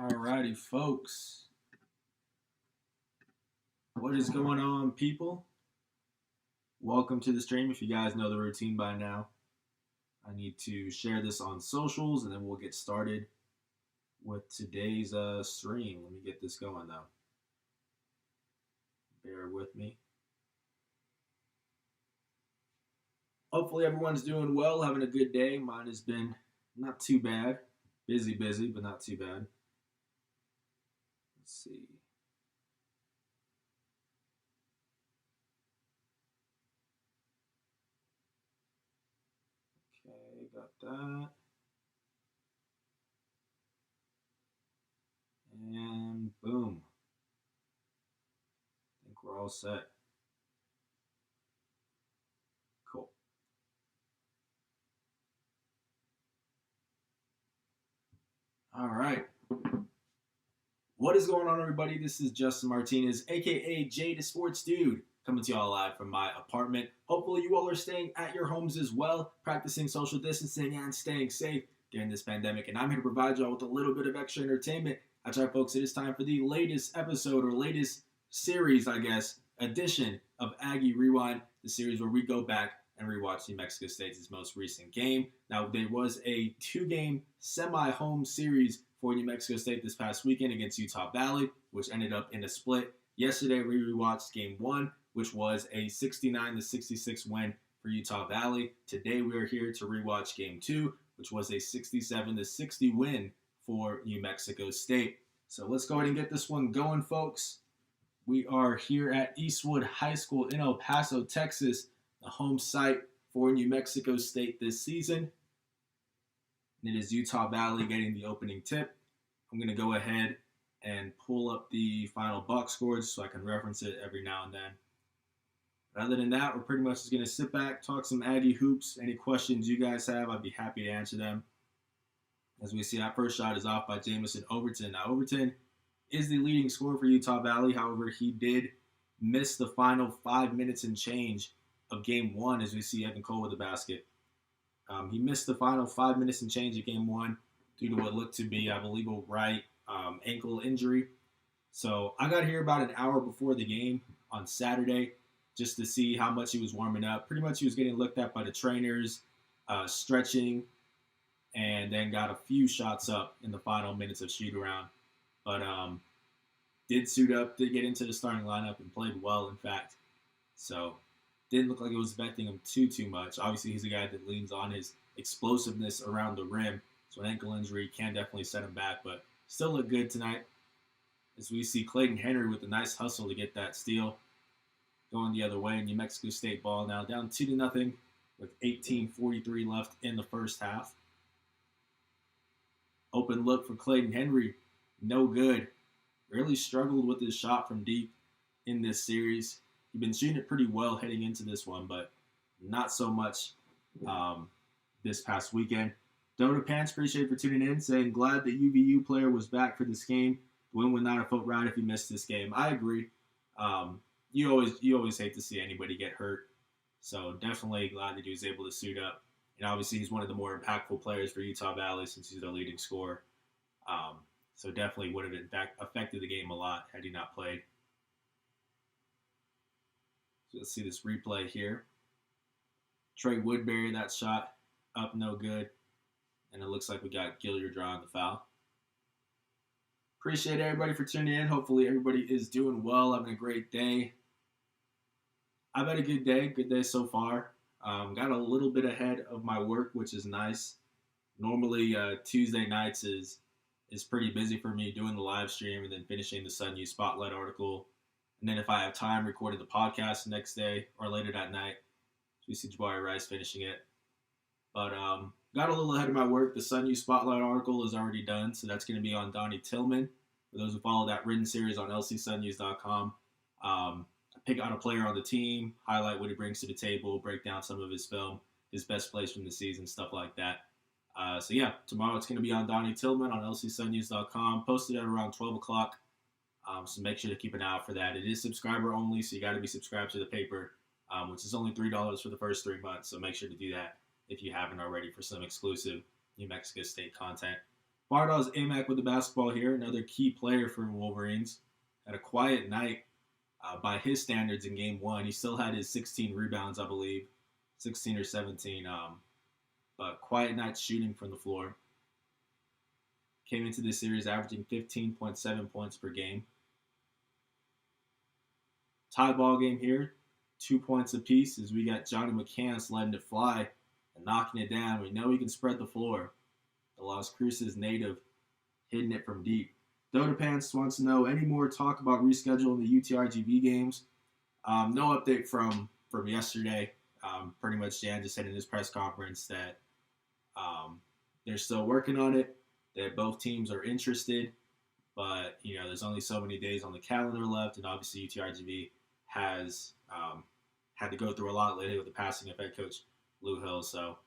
Alrighty, folks. What is going on, people? Welcome to the stream. If you guys know the routine by now, I need to share this on socials and then we'll get started with today's stream. Let me get this going though. Bear with me. Hopefully, everyone's doing well, having a good day. Mine has been not too bad. Busy, but not too bad. Let's see. Okay, got that. And boom. I think we're all set. Cool. All right. What is going on, everybody? This is Justin Martinez, aka Jay the Sports Dude, coming to y'all live from my apartment. Hopefully, you all are staying at your homes as well, practicing social distancing and staying safe during this pandemic. And I'm here to provide y'all with a little bit of extra entertainment. That's right, folks. It is time for the latest episode or latest series, I guess, edition of Aggie Rewind, the series where we go back and rewatch New Mexico State's most recent game. Now, there was a two-game semi-home series for New Mexico State this past weekend against Utah Valley, which ended up in a split. Yesterday, we rewatched Game 1, which was a 69-66 win for Utah Valley. Today, we are here to rewatch Game 2, which was a 67-60 win for New Mexico State. So let's go ahead and get this one going, folks. We are here at Eastwood High School in El Paso, Texas, the home site for New Mexico State this season. And it is Utah Valley getting the opening tip. I'm going to go ahead and pull up the final box scores so I can reference it every now and then. But other than that, we're pretty much just going to sit back, talk some Aggie hoops. Any questions you guys have, I'd be happy to answer them. As we see, that first shot is off by Jamison Overton. Now, Overton is the leading scorer for Utah Valley. However, he did miss the final 5 minutes and change of Game 1 as we see Evan Cole with the basket. He missed the final 5 minutes and change of Game 1 due to what looked to be, I believe, a right ankle injury. So I got here about an hour before the game on Saturday just to see how much he was warming up. Pretty much he was getting looked at by the trainers, stretching, and then got a few shots up in the final minutes of shoot-around. But did suit up, did get into the starting lineup, and played well, in fact. So didn't look like it was affecting him too much. Obviously, he's a guy that leans on his explosiveness around the rim. So an ankle injury can definitely set him back, but still look good tonight. As we see Clayton Henry with a nice hustle to get that steal. Going the other way, New Mexico State ball now down 2-0 with 18:43 left in the first half. Open look for Clayton Henry. No good. Really struggled with his shot from deep in this series. He'd been shooting it pretty well heading into this one, but not so much this past weekend. Dota Pants, appreciate for tuning in, saying glad the UVU player was back for this game. The win would not have felt right if he missed this game. I agree. You always hate to see anybody get hurt, so definitely glad that he was able to suit up. And obviously, he's one of the more impactful players for Utah Valley since he's their leading scorer. So definitely would have in fact affected the game a lot had he not played. So let's see this replay here. Trey Woodbury, that shot up no good. And it looks like we got Gilliard drawing the foul. Appreciate everybody for tuning in. Hopefully everybody is doing well, having a great day. I've had a good day so far. Got a little bit ahead of my work, which is nice. Normally Tuesday nights is pretty busy for me doing the live stream and then finishing the Sun News Spotlight article. And then if I have time, recording the podcast the next day or later that night. So we see Jabari Rice finishing it. But got a little ahead of my work. The Sun News Spotlight article is already done, so that's going to be on Donnie Tillman. For those who follow that written series on lcsunnews.com, I pick out a player on the team, highlight what he brings to the table, break down some of his film, his best plays from the season, stuff like that. So yeah, tomorrow it's going to be on Donnie Tillman on lcsunnews.com, posted at around 12 o'clock. So make sure to keep an eye out for that. It is subscriber only, so you got to be subscribed to the paper, which is only $3 for the first 3 months. So make sure to do that if you haven't already for some exclusive New Mexico State content. Bardol's Amac with the basketball here, another key player for Wolverines. Had a quiet night by his standards in game one. He still had his 16 rebounds, I believe, 16 or 17. But quiet night shooting from the floor. Came into this series averaging 15.7 points per game. Tie ball game here, 2 points apiece as we got Johnny McCants letting it fly and knocking it down. We know he can spread the floor. The Las Cruces native hitting it from deep. Dota Pants wants to know any more talk about rescheduling the UTRGV games. No update from yesterday. Pretty much Jan just said in his press conference that they're still working on it, that both teams are interested, but there's only so many days on the calendar left, and obviously UTRGV has had to go through a lot lately with the passing of head coach Lou Hill. So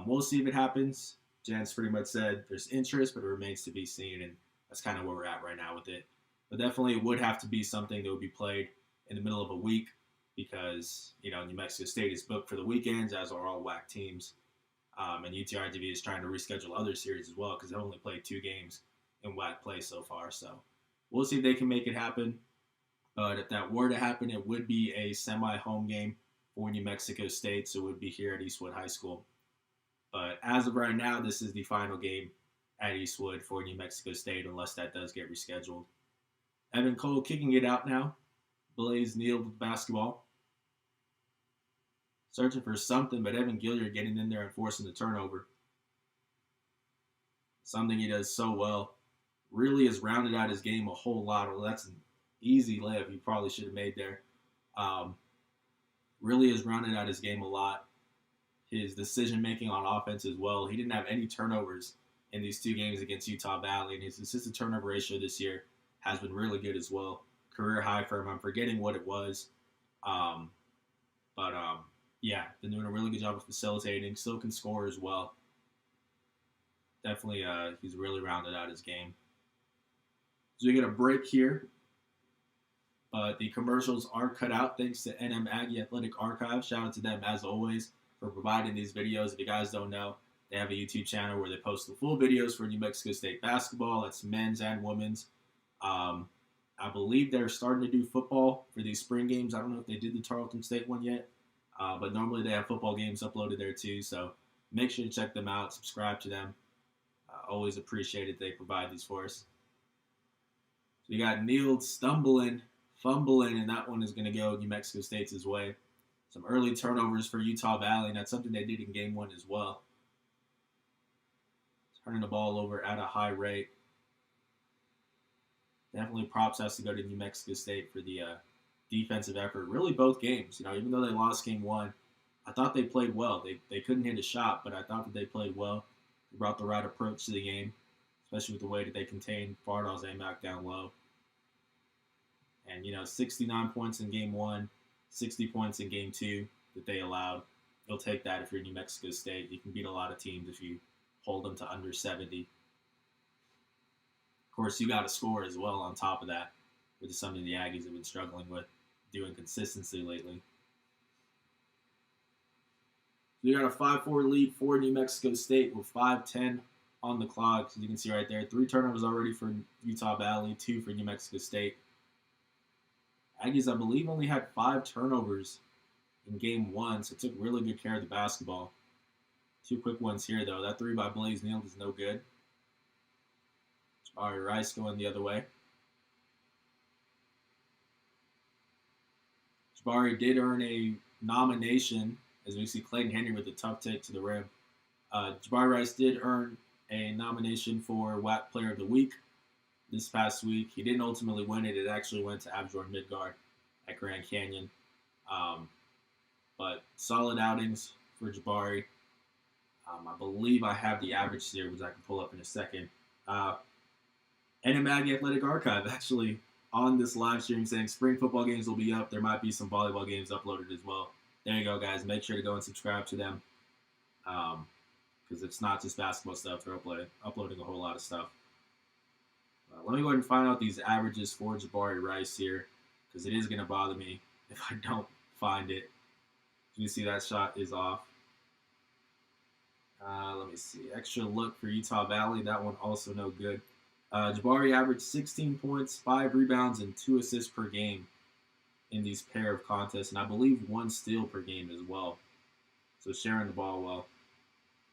we'll see if it happens. Jan's pretty much said there's interest, but it remains to be seen, and that's kind of where we're at right now with it. But definitely it would have to be something that would be played in the middle of a week because, New Mexico State is booked for the weekends, as are all WAC teams. And UTRGV is trying to reschedule other series as well because they've only played 2 games in WAC play so far. So we'll see if they can make it happen. But if that were to happen, it would be a semi-home game for New Mexico State, so it would be here at Eastwood High School. But as of right now, this is the final game at Eastwood for New Mexico State, unless that does get rescheduled. Evan Cole kicking it out now. Blaze Neal with basketball. Searching for something, but Evan Gilliard getting in there and forcing the turnover. Something he does so well. Really has rounded out his game a whole lot. Well, that's an easy layup he probably should have made there. Really has rounded out his game a lot. His decision-making on offense as well. He didn't have any turnovers in these 2 games against Utah Valley, and his assisted turnover ratio this year has been really good as well. Career high for him. I'm forgetting what it was. Yeah, been doing a really good job of facilitating. Still can score as well. Definitely, he's really rounded out his game. So we get a break here. But the commercials are cut out thanks to NM Aggie Athletic Archive. Shout out to them, as always, for providing these videos. If you guys don't know, they have a YouTube channel where they post the full videos for New Mexico State basketball. That's men's and women's. I believe they're starting to do football for these spring games. I don't know if they did the Tarleton State one yet. But normally they have football games uploaded there too. So make sure to check them out. Subscribe to them. Always appreciate it. They provide these for us. So you got Neal fumbling, and that one is going to go New Mexico State's way. Some early turnovers for Utah Valley, and that's something they did in game 1 as well. Turning the ball over at a high rate. Definitely props has to go to New Mexico State for the defensive effort. Really both games. Even though they lost game 1, I thought they played well. They couldn't hit a shot, but I thought that they played well. They brought the right approach to the game, especially with the way that they contained Bardol's Amac down low. And, 69 points in game 1, 60 points in game 2 that they allowed. You'll take that if you're New Mexico State. You can beat a lot of teams if you hold them to under 70. Of course, you got to score as well on top of that, which is something the Aggies have been struggling with doing consistency lately. So you got a 5-4 lead for New Mexico State with 5:10 on the clock. As you can see right there, 3 turnovers already for Utah Valley, 2 for New Mexico State. Aggies, I believe, only had 5 turnovers in game 1, so took really good care of the basketball. 2 quick ones here, though. That 3 by Blaze Neal is no good. Jabari Rice going the other way. Jabari did earn a nomination, as we see Clayton Henry with a tough take to the rim. Jabari Rice did earn a nomination for WAC Player of the Week this past week. He didn't ultimately win it. It actually went to Abjor Midgard at Grand Canyon. But solid outings for Jabari. I believe I have the average here, which I can pull up in a second. NM Aggie Athletic Archive actually on this live stream saying spring football games will be up. There might be some volleyball games uploaded as well. There you go, guys. Make sure to go and subscribe to them because it's not just basketball stuff. They're uploading a whole lot of stuff. Let me go ahead and find out these averages for Jabari Rice here because it is going to bother me if I don't find it. You see that shot is off. Let me see. Extra look for Utah Valley. That one also no good. Jabari averaged 16 points, 5 rebounds, and 2 assists per game in these pair of contests, and I believe 1 steal per game as well. So sharing the ball well.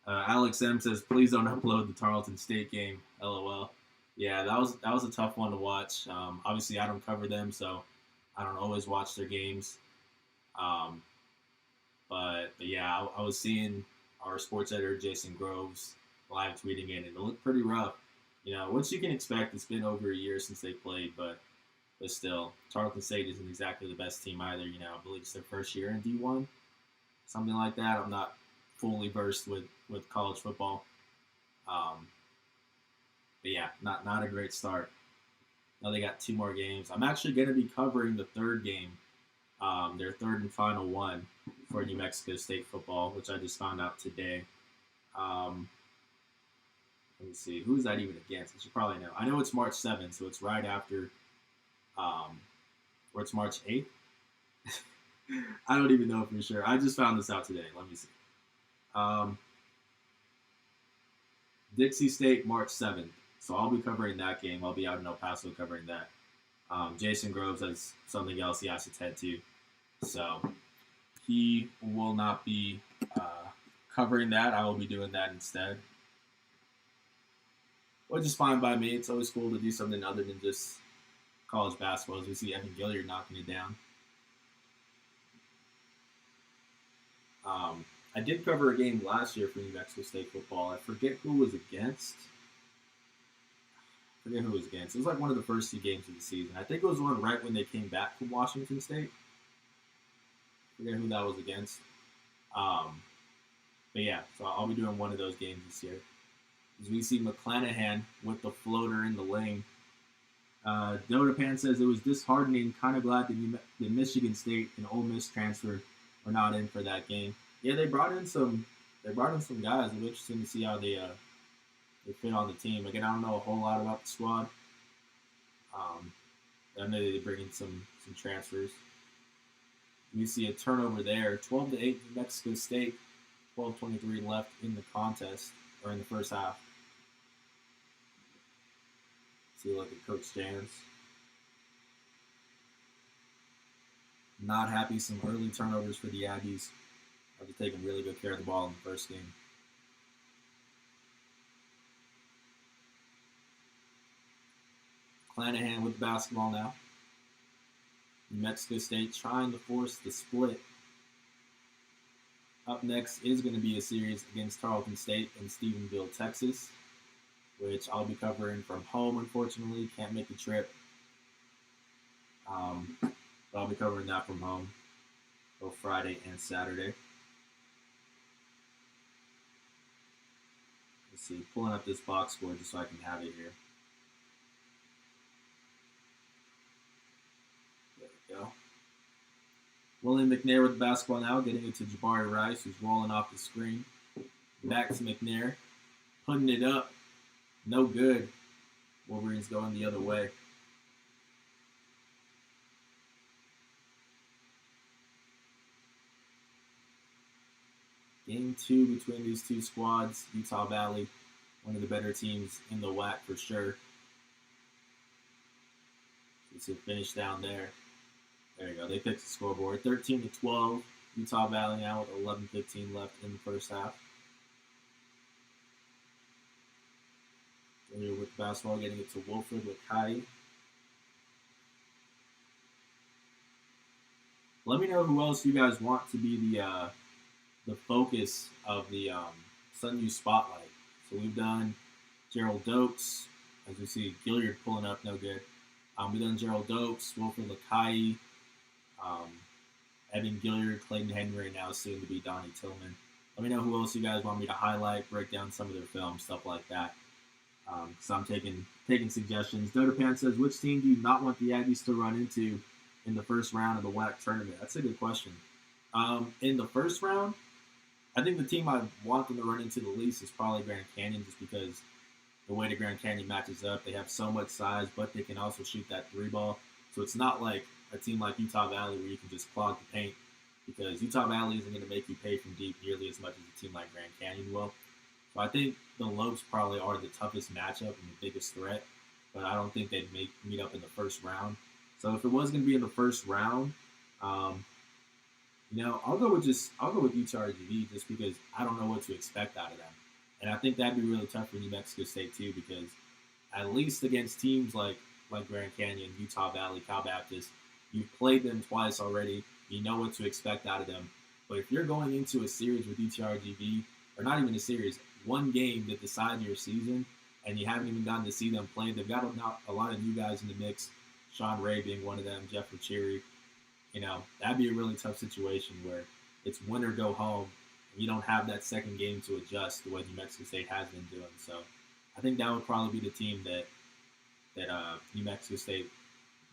Alex M says, "Please don't upload the Tarleton State game." LOL. Yeah, that was a tough one to watch. Obviously, I don't cover them, so I don't always watch their games. Um, but yeah, I was seeing our sports editor Jason Groves live tweeting it, and it looked pretty rough. What you can expect. It's been over a year since they played, but still, Tarleton State isn't exactly the best team either. I believe it's their first year in D1, something like that. I'm not fully versed with college football. But yeah, not a great start. Now they got 2 more games. I'm actually going to be covering the third game, their third and final one for New Mexico State football, which I just found out today. Let me see. Who is that even against? I should probably know. I know it's March 7th, so it's right after, or it's March 8th. I don't even know for sure. I just found this out today. Let me see. Dixie State, March 7th. So I'll be covering that game. I'll be out in El Paso covering that. Jason Groves has something else he has to tend to. So he will not be covering that. I will be doing that instead. Which is fine by me. It's always cool to do something other than just college basketball. As we see Evan Gilliard knocking it down. I did cover a game last year for New Mexico State football. I forget who was against. It was like one of the first 2 games of the season. I think it was one right when they came back from Washington State. I forget who that was against. But yeah, so I'll be doing one of those games this year. As we see McClanahan with the floater in the lane. Dotapan says it was disheartening. Kind of glad that Michigan State and Ole Miss transfer were not in for that game. Yeah, they brought in some guys. It'll be interesting to see how they fit on the team. Again, I don't know a whole lot about the squad. I know they bring in some transfers. We see a turnover there. 12-8 New Mexico State. 12:23 left in the contest, or in the first half. See, look at Coach Jans. Not happy. Some early turnovers for the Aggies. After taking really good care of the ball in the first game. Clanahan with the basketball now. New Mexico State trying to force the split. Up next is going to be a series against Tarleton State in Stephenville, Texas, which I'll be covering from home, unfortunately. Can't make the trip. But I'll be covering that from home both Friday and Saturday. Let's see, pulling up this box score just so I can have it here. There we go. William McNair with the basketball now, getting it to Jabari Rice, who's rolling off the screen. Back to McNair, putting it up. No good. Wolverines going the other way. Game 2 between these 2 squads. Utah Valley, one of the better teams in the WAC for sure. It's a finish down there. There you go. They picked the scoreboard. 13-12. Utah Valley now with 11:15 left in the first half. Here with the basketball, getting it to Wilfred with Kai. Let me know who else you guys want to be the focus of the Sun U Spotlight. So we've done Gerald Dokes. As we see, Gilliard pulling up, no good. We've done Gerald Dokes, Wilfred Lakai, Evan Gilliard, Clayton Henry, and now soon to be Donnie Tillman. Let me know who else you guys want me to highlight, break down some of their films, stuff like that. So I'm taking suggestions. Dotapan says, which team do you not want the Aggies to run into in the first round of the WAC tournament? That's a good question. In the first round, I think the team I want them to run into the least is probably Grand Canyon, just because the way the Grand Canyon matches up, they have so much size, but they can also shoot that 3 ball. So it's not like a team like Utah Valley where you can just clog the paint, because Utah Valley isn't going to make you pay from deep nearly as much as a team like Grand Canyon will. So I think the Lopes probably are the toughest matchup and the biggest threat, but I don't think they'd meet up in the first round. So if it was going to be in the first round, um, I'll go with UTRGV just because I don't know what to expect out of them, and I think that'd be really tough for New Mexico State too because at least against teams like Grand Canyon, Utah Valley, Cal Baptist, you've played them twice already. You know what to expect out of them. But if you're going into a series with UTRGV, or not even a series, one game that decides your season, and you haven't even gotten to see them play, they've got a lot of new guys in the mix. Sean Ray being one of them, Jeff Cherry. That'd be a really tough situation where it's win or go home. And you don't have that second game to adjust the way New Mexico State has been doing. So I think that would probably be the team that New Mexico State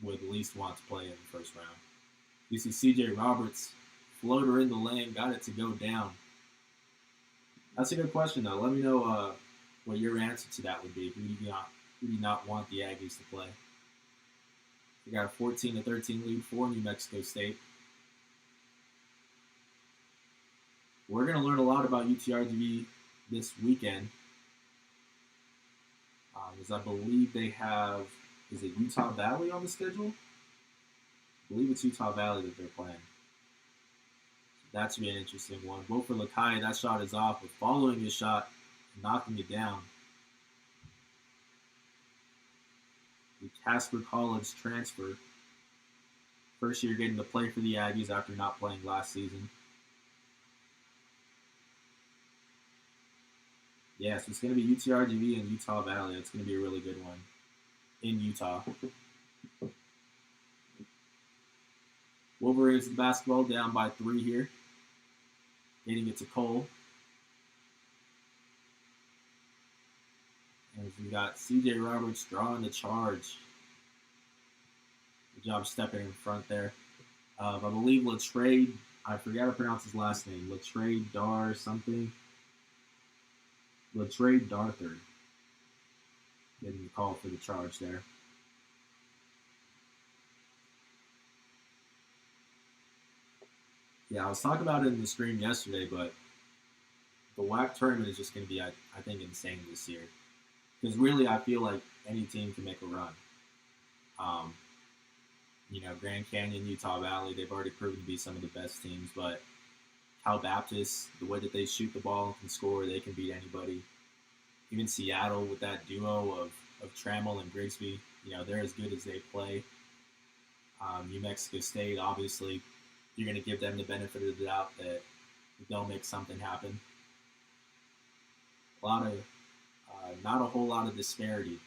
would least want to play in the first round. You see C.J. Roberts, floater in the lane, got it to go down. That's a good question, though. Let me know what your answer to that would be. Who do you not want the Aggies to play? We got a 14-13 lead for New Mexico State. We're going to learn a lot about UTRGV this weekend. As I believe they have, is it Utah Valley on the schedule? I believe it's Utah Valley that they're playing. So that should be an interesting one. Wilfred Lakai, that shot is off, but following his shot, knocking it down. The Casper College transfer. First year getting to play for the Aggies after not playing last season. Yeah, so it's going to be UTRGV and Utah Valley. It's going to be a really good one in Utah. Wolverines the basketball down by 3 here. Getting it to Cole. And we got C.J. Roberts drawing the charge. Good job stepping in front there. I believe Latrade, I forgot to pronounce his last name. Latrade Dar something. Latrade Darthard. Getting the call for the charge there. Yeah, I was talking about it in the stream yesterday, but the WAC tournament is just going to be, I think, insane this year. Because really, I feel like any team can make a run. Grand Canyon, Utah Valley, they've already proven to be some of the best teams, but Cal Baptist, the way that they shoot the ball and can score, they can beat anybody. Even Seattle with that duo of Trammell and Grigsby, they're as good as they play. New Mexico State, obviously, you're going to give them the benefit of the doubt that they'll make something happen. Not a whole lot of disparity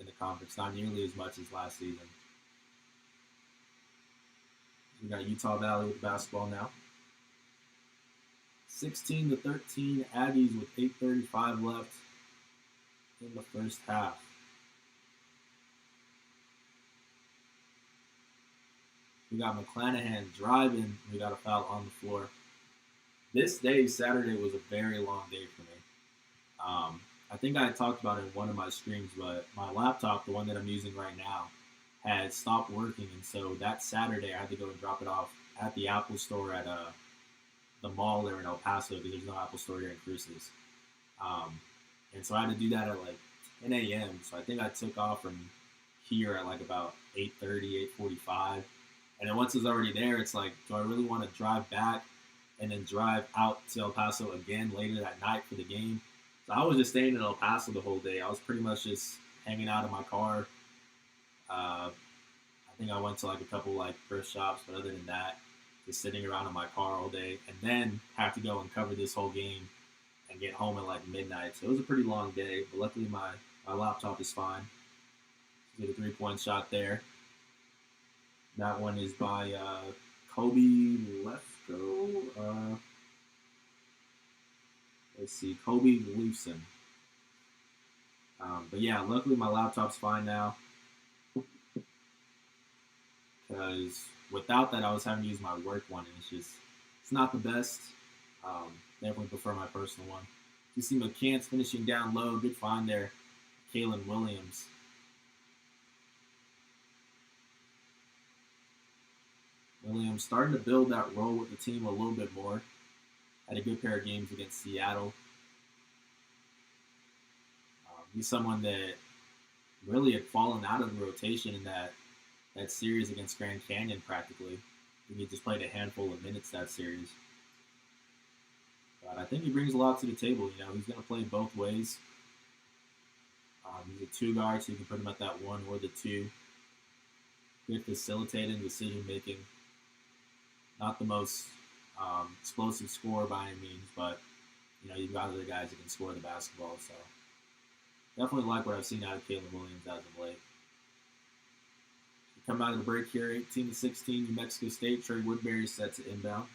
in the conference, not nearly as much as last season. We got Utah Valley with basketball now. 16-13 Aggies with 8:35 left in the first half. We got McClanahan driving. We got a foul on the floor. This day, Saturday, was a very long day for me. I think I talked about it in one of my streams, but my laptop, the one that I'm using right now, had stopped working. And so that Saturday, I had to go and drop it off at the Apple store at the mall there in El Paso because there's no Apple store here in Cruces. And so I had to do that at like 10 a.m. So I think I took off from here at like about 8:30, 8:45. And then once it was already there, it's like, do I really want to drive back and then drive out to El Paso again later that night for the game? So I was just staying in El Paso the whole day. I was pretty much just hanging out in my car. I think I went to like a couple like thrift shops, but other than that, just sitting around in my car all day, and then have to go and cover this whole game and get home at like midnight. So it was a pretty long day, but luckily my laptop is fine. Did a 3-point shot there. That one is by Kobe Lefko. Let's see, Kobe Leifson. But yeah, luckily my laptop's fine now. Because without that, I was having to use my work one, and it's not the best. Definitely prefer my personal one. You see McCants finishing down low. Good find there. Kalen Williams. Williams starting to build that role with the team a little bit more. Had a good pair of games against Seattle. He's someone that really had fallen out of the rotation in that series against Grand Canyon practically. I think he just played a handful of minutes that series. But I think he brings a lot to the table. He's going to play both ways. He's a two guard, so you can put him at that one or the two. Good facilitating, decision making. Not the most explosive scorer by any means, but you've got other guys that can score the basketball. So definitely like what I've seen out of Caleb Williams as of late. Come out of the break here, 18-16, New Mexico State. Trey Woodbury set to inbound.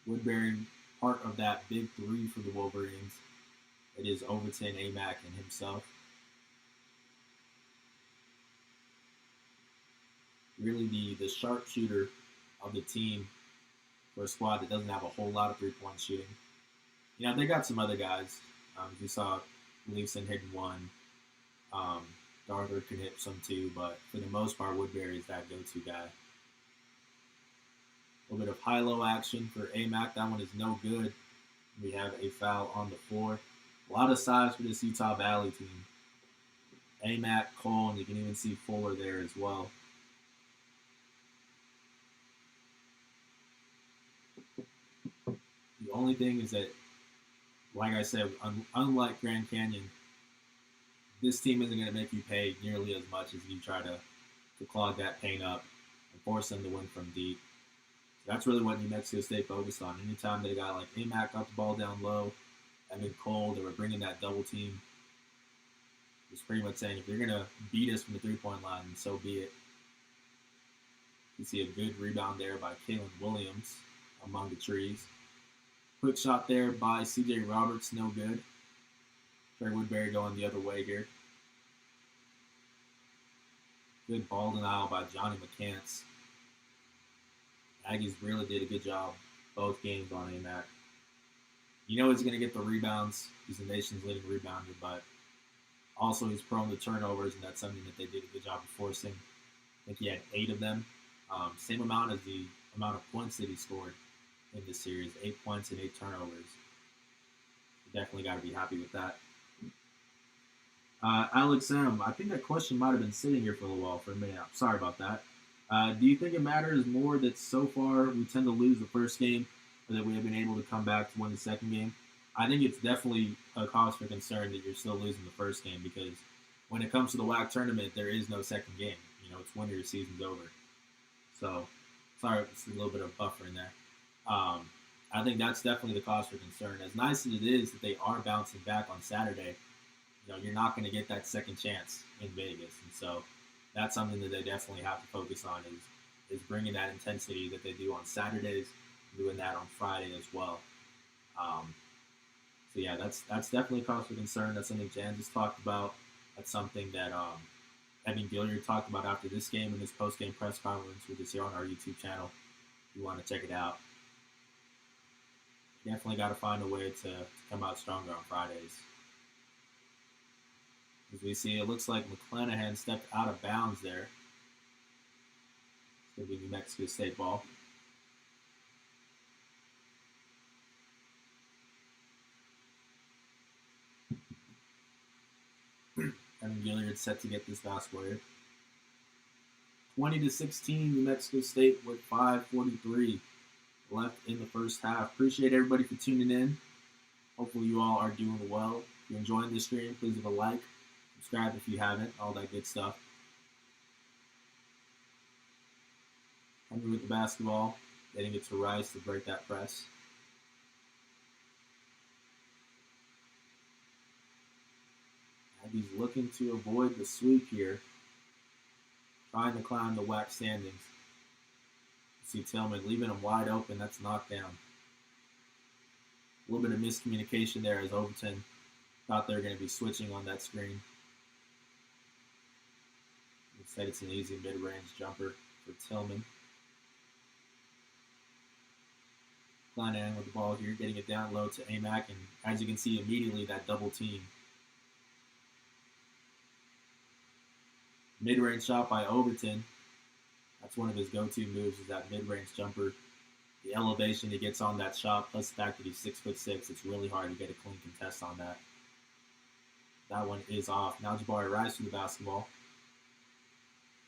Woodbury, part of that big three for the Wolverines. It is Overton, Amack, and himself. Really the sharpshooter of the team for a squad that doesn't have a whole lot of three-point shooting. They got some other guys. You saw Leeson hitting one. Darthur can hit some too, but for the most part, Woodbury is that go-to guy. A little bit of high-low action for Amack. That one is no good. We have a foul on the floor. A lot of size for this Utah Valley team. Amack, Cole, and you can even see Fuller there as well. The only thing is that, like I said, unlike Grand Canyon, this team isn't going to make you pay nearly as much as you try to clog that paint up and force them to win from deep. So that's really what New Mexico State focused on. Anytime they got like Amack got the ball down low, and then Cole, they were bringing that double team. It was pretty much saying, if you're going to beat us from the three-point line, then so be it. You see a good rebound there by Kalen Williams among the trees. Quick shot there by C.J. Roberts, no good. Trey Woodbury going the other way here. Good ball denial by Johnny McCants. Aggies really did a good job both games on Amack. He's going to get the rebounds. He's the nation's leading rebounder, but also he's prone to turnovers, and that's something that they did a good job of forcing. I think he had 8 of them. Same amount as the amount of points that he scored in this series. 8 points and 8 turnovers. Definitely got to be happy with that. Alex M., I think that question might have been sitting here for a little while for a minute. I'm sorry about that. Do you think it matters more that so far we tend to lose the first game, or that we have been able to come back to win the second game? I think it's definitely a cause for concern that you're still losing the first game, because when it comes to the WAC tournament, there is no second game. It's when your season's over. So, sorry, it's a little bit of buffer in there. I think that's definitely the cause for concern. As nice as it is that they are bouncing back on Saturday, you're not going to get that second chance in Vegas. And so that's something that they definitely have to focus on is bringing that intensity that they do on Saturdays, doing that on Friday as well. So, yeah, that's definitely a cause for concern. That's something Jan just talked about. That's something that Evan Gilliard talked about after this game in his post-game press conference, which is here on our YouTube channel. If you want to check it out. Definitely got to find a way to come out stronger on Fridays. As we see, it looks like McClanahan stepped out of bounds there. It's going to be New Mexico State ball. Evan Gilliard set to get this basketball here. 20-16, New Mexico State with 5:43 left in the first half. Appreciate everybody for tuning in. Hopefully you all are doing well. If you're enjoying this stream, please leave a like. Subscribe if you haven't. All that good stuff. Henry with the basketball. Getting it to Rice to break that press. He's looking to avoid the sweep here. Trying to climb the WAC standings. See Tillman leaving him wide open. That's knocked down. A little bit of miscommunication there as Overton thought they were going to be switching on that screen. Instead, it's an easy mid-range jumper for Tillman. Kleinang with the ball here, getting it down low to Amack, and as you can see immediately, that double team. Mid-range shot by Overton. That's one of his go-to moves, is that mid-range jumper. The elevation he gets on that shot, plus the fact that he's 6'6", it's really hard to get a clean contest on that. That one is off. Now Jabari Rice with the basketball.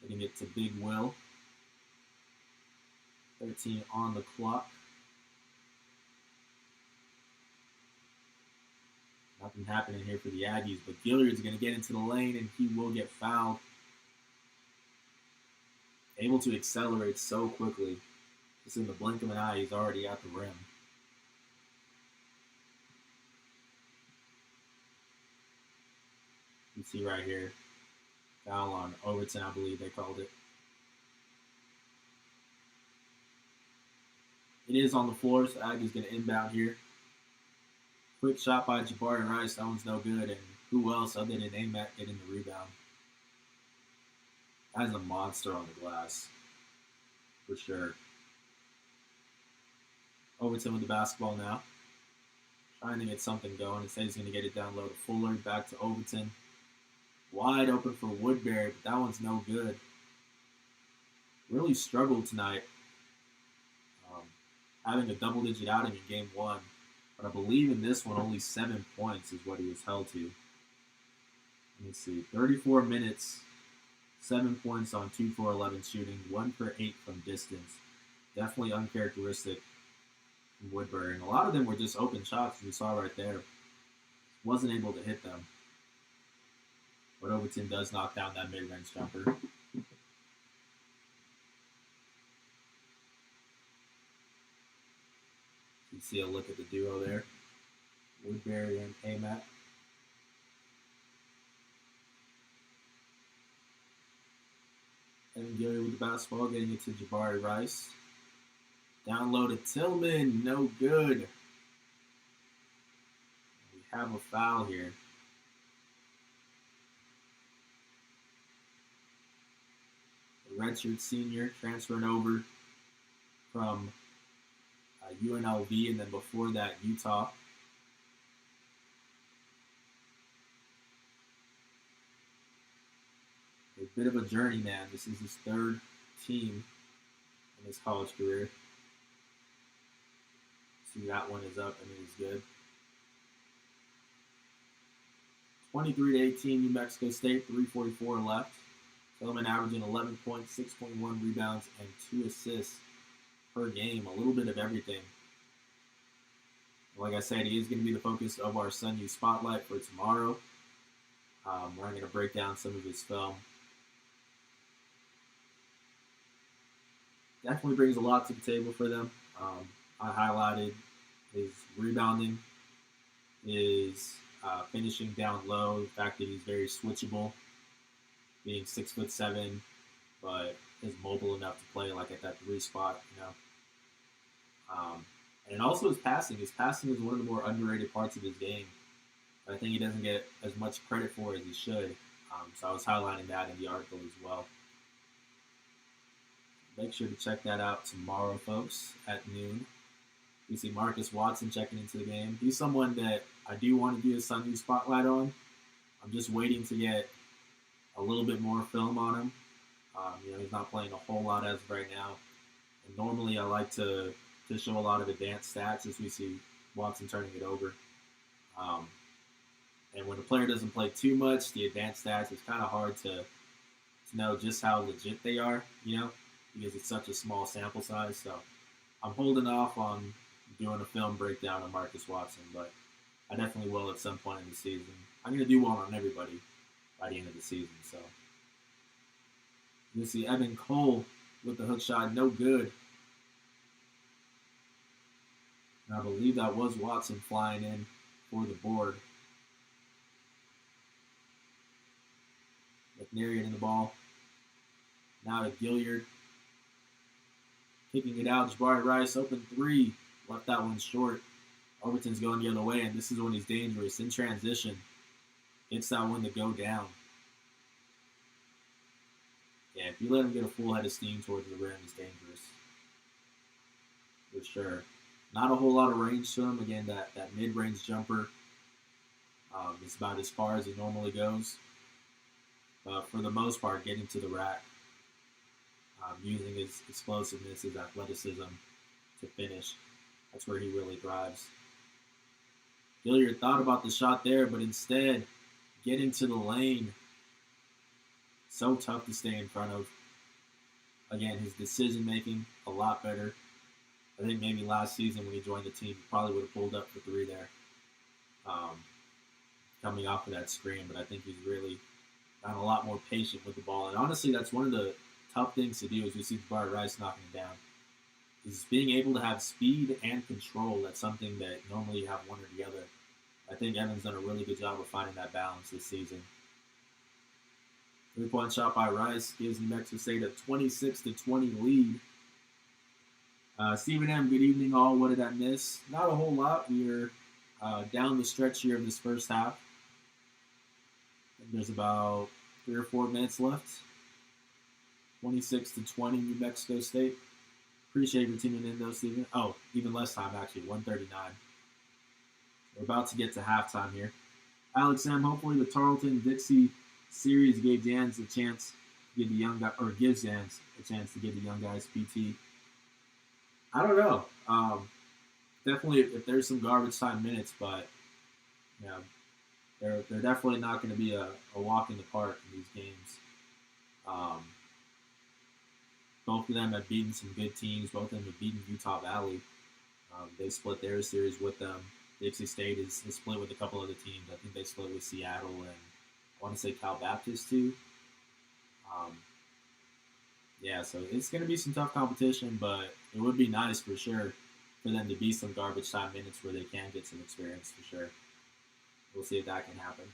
Getting it to Big Will. 13 on the clock. Nothing happening here for the Aggies, but Gilliard's going to get into the lane, and he will get fouled. Able to accelerate so quickly. Just in the blink of an eye, he's already at the rim. You see right here, foul on Overton, I believe they called it. It is on the floor, so Aggie's going to inbound here. Quick shot by Jabari Rice. That one's no good. And who else other than Amac getting the rebound? That's a monster on the glass. For sure. Overton with the basketball now. Trying to get something going. Instead, he's going to get it down low to Fuller. Back to Overton. Wide open for Woodbury, but that one's no good. Really struggled tonight. Having a double-digit outing in Game 1. But I believe in this one, only 7 points is what he was held to. Let me see. 34 minutes, 7 points on 2 for 11 shooting, 1 for 8 from distance. Definitely uncharacteristic from Woodbury. And a lot of them were just open shots, as we saw right there. Wasn't able to hit them. But Overton does knock down that mid-range jumper. You see a look at the duo there. Woodbury and Amac. Evan Gilliard with the basketball, getting it to Jabari Rice. Down low to Tillman, no good. We have a foul here. The redshirt senior transferring over from UNLV, and then before that, Utah. A bit of a journeyman. This is his third team in his college career. See, that one is up and it is good. 23-18, New Mexico State, 3:44 left. Tillman averaging 11 points, 6.1 rebounds, and 2 assists per game. A little bit of everything. Like I said, he is going to be the focus of our Sun U Spotlight for tomorrow. We're going to break down some of his film. Definitely brings a lot to the table for them. I highlighted his rebounding, his finishing down low, the fact that he's very switchable, being 6'7", but is mobile enough to play like at that 3 spot, you know. And also his passing. His passing is one of the more underrated parts of his game. I think he doesn't get as much credit for it as he should. So I was highlighting that in the article as well. Make sure to check that out tomorrow, folks, at noon. You see Marcus Watson checking into the game. He's someone that I do want to do a Sun U Spotlight on. I'm just waiting to get a little bit more film on him. He's not playing a whole lot as of right now. And normally I like to show a lot of advanced stats as we see Watson turning it over. And when a player doesn't play too much, the advanced stats, it's kind of hard to know just how legit they are, because it's such a small sample size. So I'm holding off on doing a film breakdown of Marcus Watson, but I definitely will at some point in the season. I'm going to do one on everybody by the end of the season. So you see Evan Cole with the hook shot, no good. And I believe that was Watson flying in for the board. McNary in the ball. Now to Gilliard. Kicking it out. Jabari Rice, open 3. Left that one short. Overton's going the other way, and this is when he's dangerous. In transition, gets that one to go down. Yeah, if you let him get a full head of steam towards the rim, he's dangerous. For sure. Not a whole lot of range to him. Again, that mid-range jumper is about as far as he normally goes. But for the most part, getting to the rack, using his explosiveness, his athleticism, to finish. That's where he really thrives. Gilliard thought about the shot there, but instead, getting to the lane, so tough to stay in front of. Again, his decision making a lot better. I think maybe last season when he joined the team, he probably would have pulled up for three there, coming off of that screen. But I think he's really gotten a lot more patient with the ball. And honestly, that's one of the tough things to do, as we see Jabari Rice knocking him down, is being able to have speed and control. That's something that normally you have one or the other. I think Evan's done a really good job of finding that balance this season. 3-point shot by Rice gives New Mexico State a 26-20 lead. Stephen M., good evening all. What did I miss? Not a whole lot. We're down the stretch here of this first half. There's about 3 or 4 minutes left. 26-20 New Mexico State. Appreciate you tuning in though, Stephen. Oh, even less time actually, 1:39. We're about to get to halftime here. Alex M., hopefully the Tarleton-Dixie series gave Jans a chance to give the young guy, or gives Jans a chance to give the young guys PT. I don't know. Definitely, if there's some garbage time minutes, but you know, they're definitely not going to be a walk in the park in these games. Both of them have beaten some good teams. Both of them have beaten Utah Valley. They split their series with them. Dixie State is split with a couple other teams. I think they split with Seattle and I want to say Cal Baptist too. Yeah, so it's going to be some tough competition, but it would be nice for sure for them to be some garbage time minutes where they can get some experience for sure. We'll see if that can happen.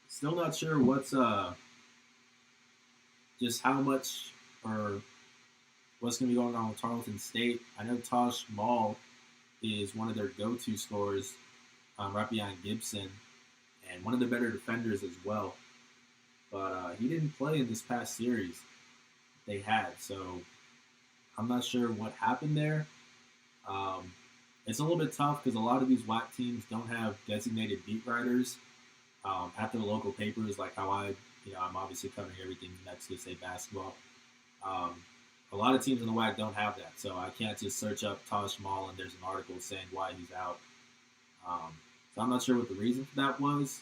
Still not sure what's just how much or what's going to be going on with Tarleton State. I know Tosh Mall is one of their go-to scorers right behind Gibson and one of the better defenders as well. But he didn't play in this past series they had, so I'm not sure what happened there. It's a little bit tough because a lot of these WAC teams don't have designated beat writers at their local papers, like how I'm obviously covering everything New Mexico State basketball. A lot of teams in the WAC don't have that, so I can't just search up Tosh Mall and there's an article saying why he's out. So I'm not sure what the reason for that was,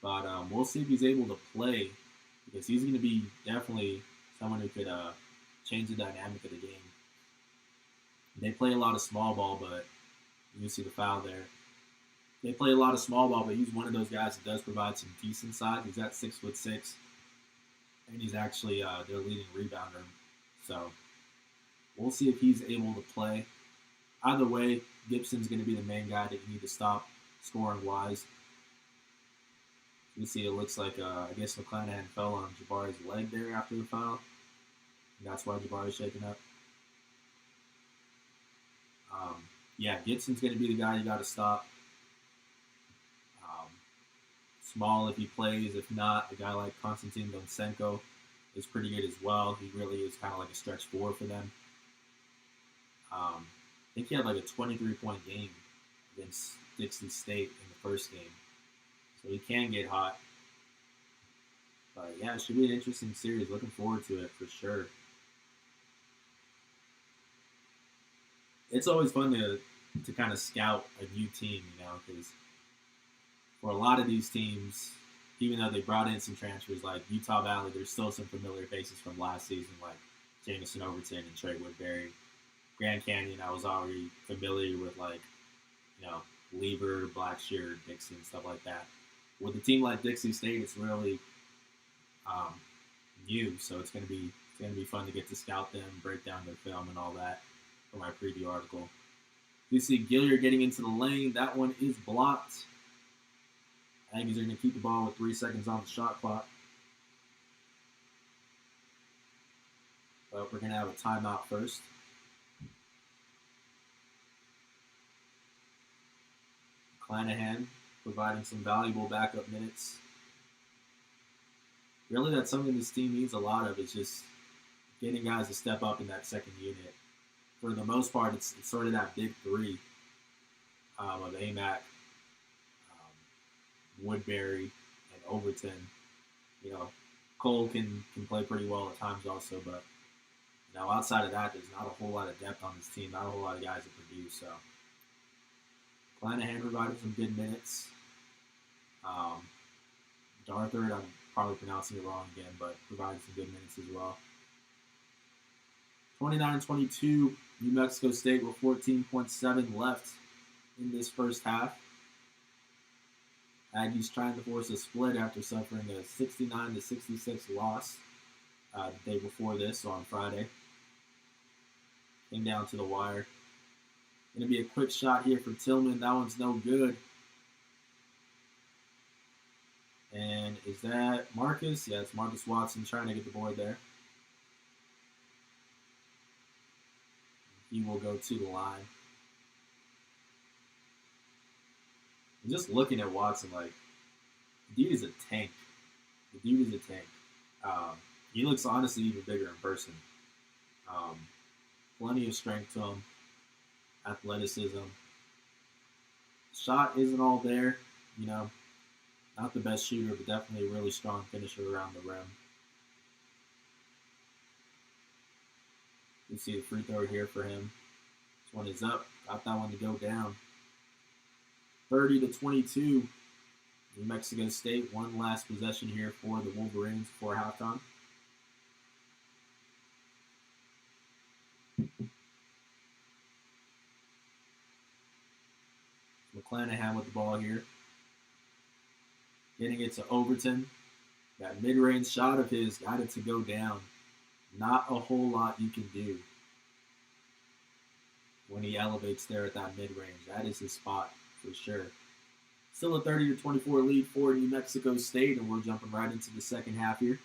but we'll see if he's able to play because he's going to be definitely someone who could change the dynamic of the game. They play a lot of small ball, but you see the foul there. They play a lot of small ball, but he's one of those guys that does provide some decent size. He's at 6'6", and he's actually their leading rebounder. So we'll see if he's able to play. Either way, Gibson's going to be the main guy that you need to stop scoring-wise. You see it looks like, I guess McClanahan fell on Jabari's leg there after the foul. And that's why Jabari's shaking up. Gibson's going to be the guy you got to stop. Small if he plays. If not, a guy like Konstantin Donsenko is pretty good as well. He really is kind of like a stretch four for them. I think he had like a 23-point game against Dixie State in the first game. So he can get hot. But yeah, it should be an interesting series. Looking forward to it for sure. It's always fun to kind of scout a new team, because for a lot of these teams, even though they brought in some transfers like Utah Valley, there's still some familiar faces from last season like Jamison Overton and Trey Woodbury. Grand Canyon, I was already familiar with Lever, Blackshear, Dixon, stuff like that. With a team like Dixie State, it's really new, so it's gonna be fun to get to scout them, break down their film, and all that for my preview article. You see Gilliard getting into the lane. That one is blocked. Aggies are going to keep the ball with 3 seconds on the shot clock. But we're going to have a timeout first. Clanahan providing some valuable backup minutes. Really, that's something this team needs a lot of, is just getting guys to step up in that second unit. For the most part, it's sort of that big three of AMAC, Woodbury, and Overton. Cole can play pretty well at times also, but outside of that, there's not a whole lot of depth on this team, not a whole lot of guys that produce. So Clanahan provided some good minutes. Darthard, I'm probably pronouncing it wrong again, but provided some good minutes as well. 29-22, New Mexico State with 14.7 left in this first half. Aggies trying to force a split after suffering a 69-66 loss the day before this, so on Friday. Came down to the wire. Going to be a quick shot here for Tillman. That one's no good. And is that Marcus? Yeah, it's Marcus Watson trying to get the board there. He will go to the line. And just looking at Watson, like, the dude is a tank. The dude is a tank. He looks honestly even bigger in person. Plenty of strength to him. Athleticism. Shot isn't all there, Not the best shooter, but definitely a really strong finisher around the rim. You see the free throw here for him. This one is up. Got that one to go down. 30-22. New Mexico State. One last possession here for the Wolverines before halftime. McClanahan with the ball here. Getting it to Overton. That mid-range shot of his got it to go down. Not a whole lot you can do when he elevates there at that mid-range. That is his spot for sure. Still a 30-24 lead for New Mexico State, and we're jumping right into the second half here.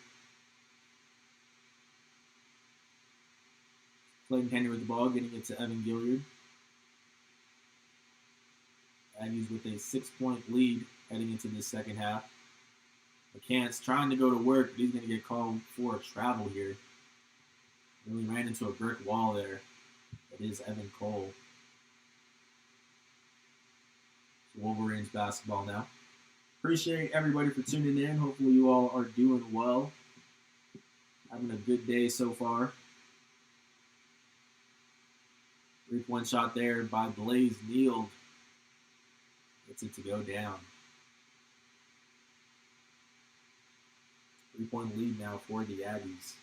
Clayton Henry with the ball, getting it to Evan Gilliard. Aggies with a 6-point lead heading into the second half. McCants trying to go to work, but he's going to get called for a travel here. Really ran into a brick wall there. It is Evan Cole. So Wolverines basketball now. Appreciate everybody for tuning in. Hopefully you all are doing well. Having a good day so far. 3-point shot there by Blaze Neal. Gets it to go down. 3-point lead now for the Aggies.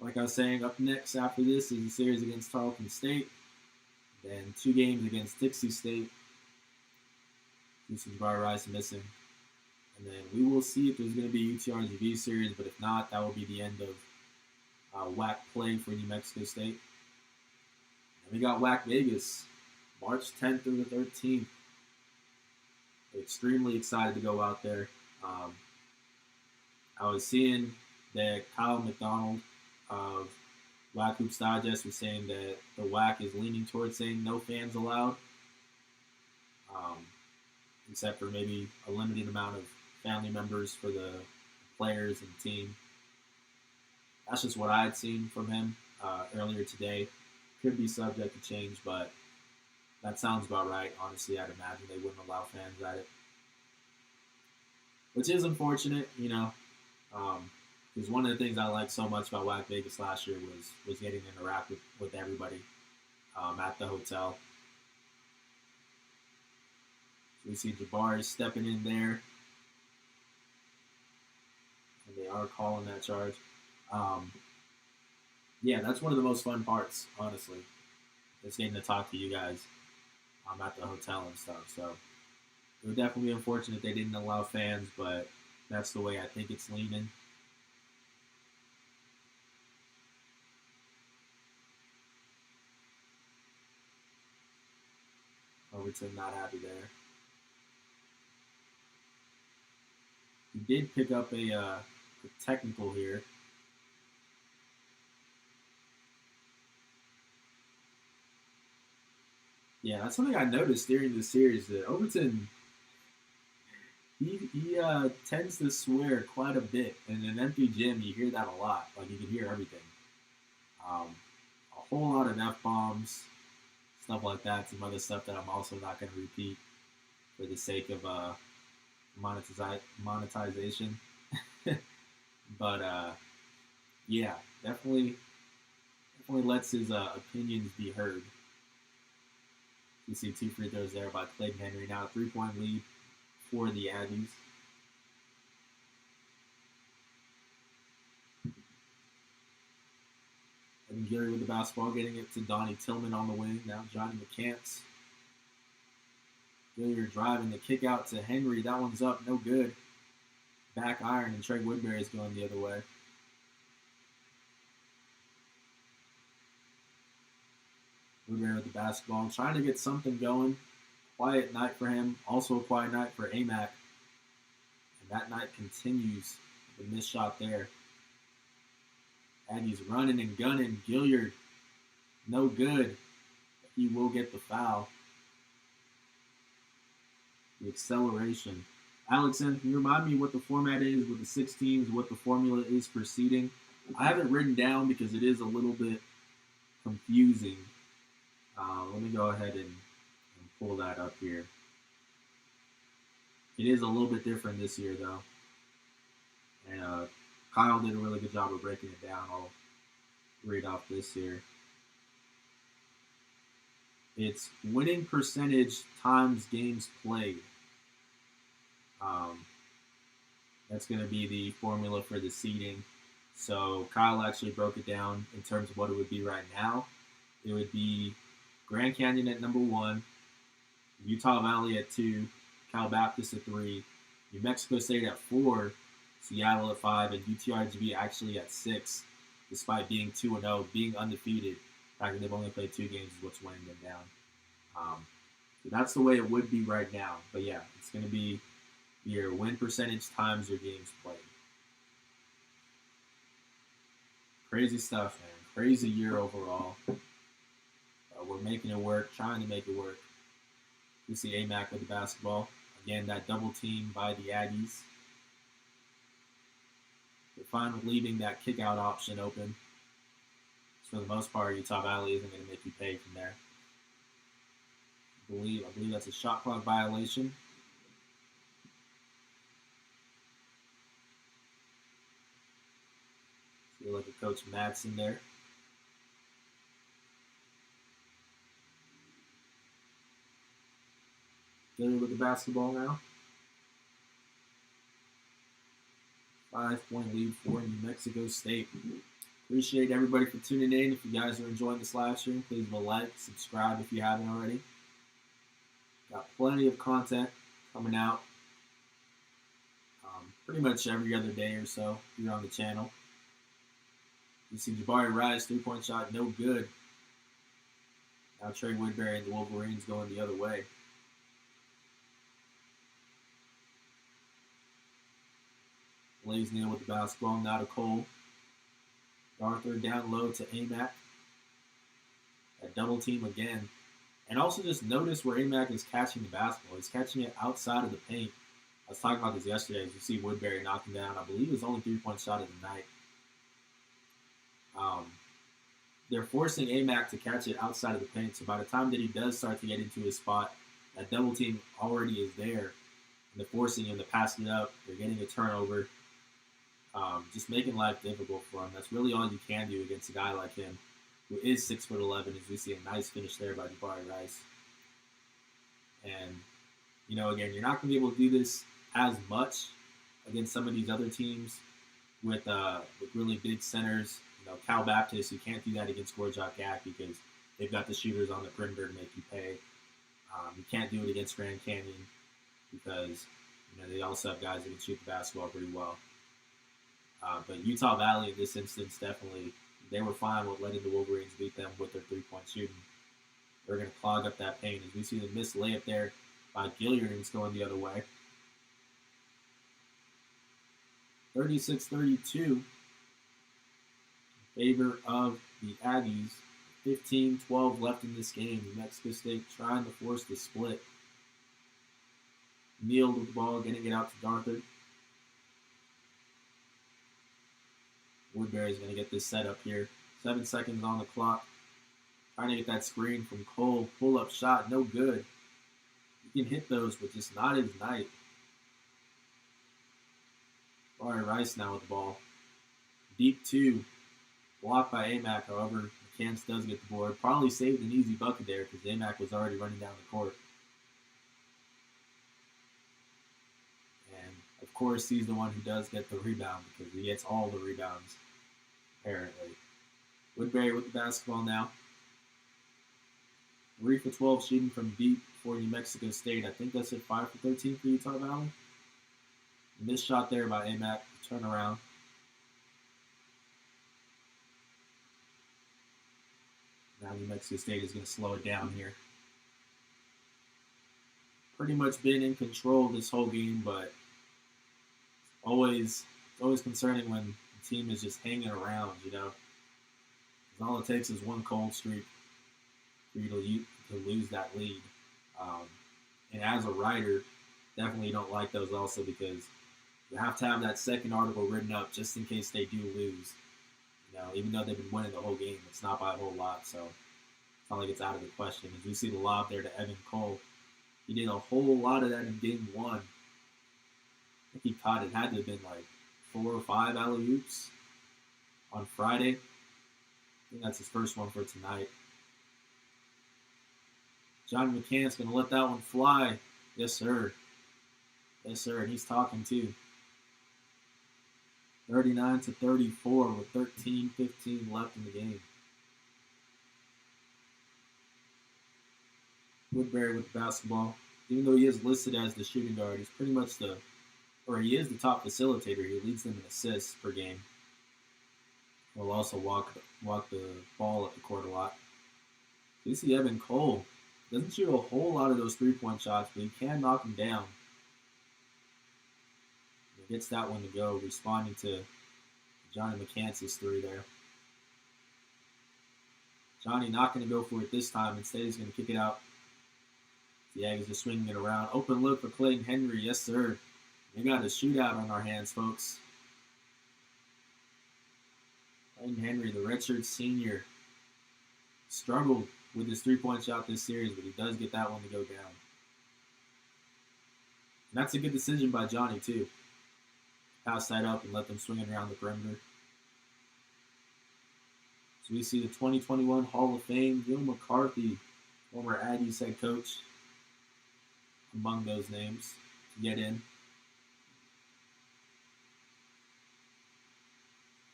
Like I was saying, up next after this is the series against Tarleton State. Then 2 games against Dixie State. Houston's Bar Rice missing. And then we will see if there's going to be UTRGV series, but if not, that will be the end of WAC play for New Mexico State. And we got WAC Vegas, March 10th through the 13th. Extremely excited to go out there. I was seeing that Kyle McDonald of WAC Hoops Digest was saying that the WAC is leaning towards saying no fans allowed, except for maybe a limited amount of family members for the players and team. That's just what I had seen from him earlier today. Could be subject to change, but that sounds about right. Honestly, I'd imagine they wouldn't allow fans at it. Which is unfortunate, because one of the things I liked so much about WAC Vegas last year was getting to interact with everybody at the hotel. So we see Jabari stepping in there. And they are calling that charge. Yeah, that's one of the most fun parts, honestly. Just getting to talk to you guys at the hotel and stuff. So it would definitely be unfortunate they didn't allow fans, but that's the way I think it's leaning. Overton not happy there. He did pick up a technical here. Yeah, that's something I noticed during the series, that Overton, he tends to swear quite a bit. In an empty gym, you hear that a lot. Like, you can hear everything. A whole lot of F-bombs, stuff like that. Some other stuff that I'm also not going to repeat for the sake of monetization. But yeah, definitely lets his opinions be heard. You see 2 free throws there by Clayton Henry. Now a 3-point lead for the Aggies. And Gary with the basketball, getting it to Donnie Tillman on the wing. Now Johnny McCants. Gilliard driving the kick out to Henry. That one's up, no good. Back iron, and Trey Woodbury is going the other way. Woodbury with the basketball, trying to get something going. Quiet night for him. Also a quiet night for Amac. And that night continues. The missed shot there. Aggie's running and gunning. Gilliard, no good. He will get the foul. The acceleration. Alexander, can you remind me what the format is with the 6 teams, what the formula is for seeding? I have it written down because it is a little bit confusing. Let me go ahead and pull that up here. It is a little bit different this year, though. And Kyle did a really good job of breaking it down. I'll read off this here. It's winning percentage times games played. That's going to be the formula for the seeding. So Kyle actually broke it down in terms of what it would be right now. It would be Grand Canyon at number 1, Utah Valley at 2, Cal Baptist at 3, New Mexico State at 4, Seattle at 5, and UTRGV actually at 6, despite being 2-0, being undefeated. The fact that they've only played 2 games is what's weighing them down. So that's the way it would be right now. But yeah, it's going to be your win percentage times your games played. Crazy stuff, man. Crazy year overall. We're making it work, trying to make it work. You see Amac with the basketball. Again, that double team by the Aggies. They're finally leaving that kick-out option open. So for the most part, Utah Valley isn't going to make you pay from there. I believe that's a shot clock violation. See, look at Coach Madsen there. Gilliard with the basketball now. 5-point lead for New Mexico State. Appreciate everybody for tuning in. If you guys are enjoying this live stream, please leave a like, subscribe if you haven't already. Got plenty of content coming out pretty much every other day or so here on the channel. You see Jabari Rice, 3-point shot, no good. Now Trey Woodbury and the Wolverines going the other way. Blaze Neal with the basketball, now to Cole. Arthur down low to Amac. That double team again. And also just notice where Amac is catching the basketball. He's catching it outside of the paint. I was talking about this yesterday. As you see Woodbury knocking down, I believe his only 3-point shot of the night. They're forcing Amac to catch it outside of the paint. So by the time that he does start to get into his spot, that double team already is there. And they're forcing him to pass it up. They're getting a turnover. Just making life difficult for him. That's really all you can do against a guy like him, who is 6'11", as we see a nice finish there by Jabari Rice. And, again, you're not going to be able to do this as much against some of these other teams with really big centers. Cal Baptist, you can't do that against Gorjak Gap because they've got the shooters on the perimeter to make you pay. You can't do it against Grand Canyon because, they also have guys that can shoot the basketball pretty well. But Utah Valley in this instance, definitely, they were fine with letting the Wolverines beat them with their 3-point shooting. They're going to clog up that paint. As we see the missed layup there by Gilliard, and it's going the other way. 36-32 in favor of the Aggies. 15-12 left in this game. New Mexico State trying to force the split. Neal with the ball, getting it out to Darthard. Woodbury's going to get this set up here. 7 seconds on the clock. Trying to get that screen from Cole. Pull-up shot, no good. He can hit those, but just not his night. Barry Rice now with the ball. Deep 2. Blocked by Amac. However, McCants does get the board. Probably saved an easy bucket there because Amac was already running down the court. And, of course, he's the one who does get the rebound because he gets all the rebounds, apparently. Woodbury with the basketball now. 3 for 12 shooting from deep for New Mexico State. I think that's at 5 for 13 for Utah Valley. Missed shot there by Amac. Turn around. Now New Mexico State is going to slow it down here. Pretty much been in control this whole game, but it's always concerning when the team is just hanging around, you know. All it takes is one cold streak for you to lose that lead. And as a writer, definitely don't like those also because you have to have that second article written up just in case they do lose. You know, even though they've been winning the whole game, it's not by a whole lot, so it's not like it's out of the question. As you see the lob there to Evan Cole, he did a whole lot of that in game 1. I think he caught it. Had to have been like 4 or 5 alley-oops on Friday. I think that's his first one for tonight. Johnny McCann's going to let that one fly. Yes, sir. Yes, sir. And he's talking too. 39-34 with 13-15 left in the game. Woodbury with the basketball. Even though he is listed as the shooting guard, he's pretty much he is the top facilitator. He leads them in assists per game. Will also walk the ball up the court a lot. You see Evan Cole doesn't shoot a whole lot of those three-point shots, but he can knock them down. He gets that one to go, responding to Johnny McCants' 3 there. Johnny not going to go for it this time. Instead, he's going to kick it out. The Aggies just swinging it around. Open look for Clayton Henry. Yes, sir. We got a shootout on our hands, folks. Clayton Henry, the redshirt senior, struggled with his three-point shot this series, but he does get that one to go down. And that's a good decision by Johnny, too. Pass that up and let them swing it around the perimeter. So we see the 2021 Hall of Fame, Gil McCarthy, former Aggies head coach, among those names to get in.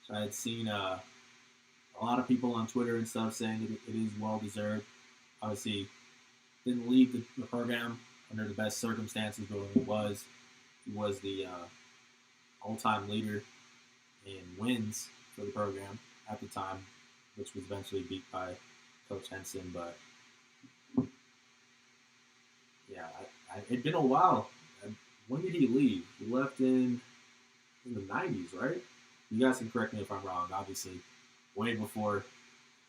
So I had seen a lot of people on Twitter and stuff saying it is well-deserved. Obviously, didn't leave the program under the best circumstances, but when he was the all-time leader in wins for the program at the time, which was eventually beat by Coach Henson. But, yeah, it'd been a while. When did he leave? He left in the 90s, right? You guys can correct me if I'm wrong, obviously. Way before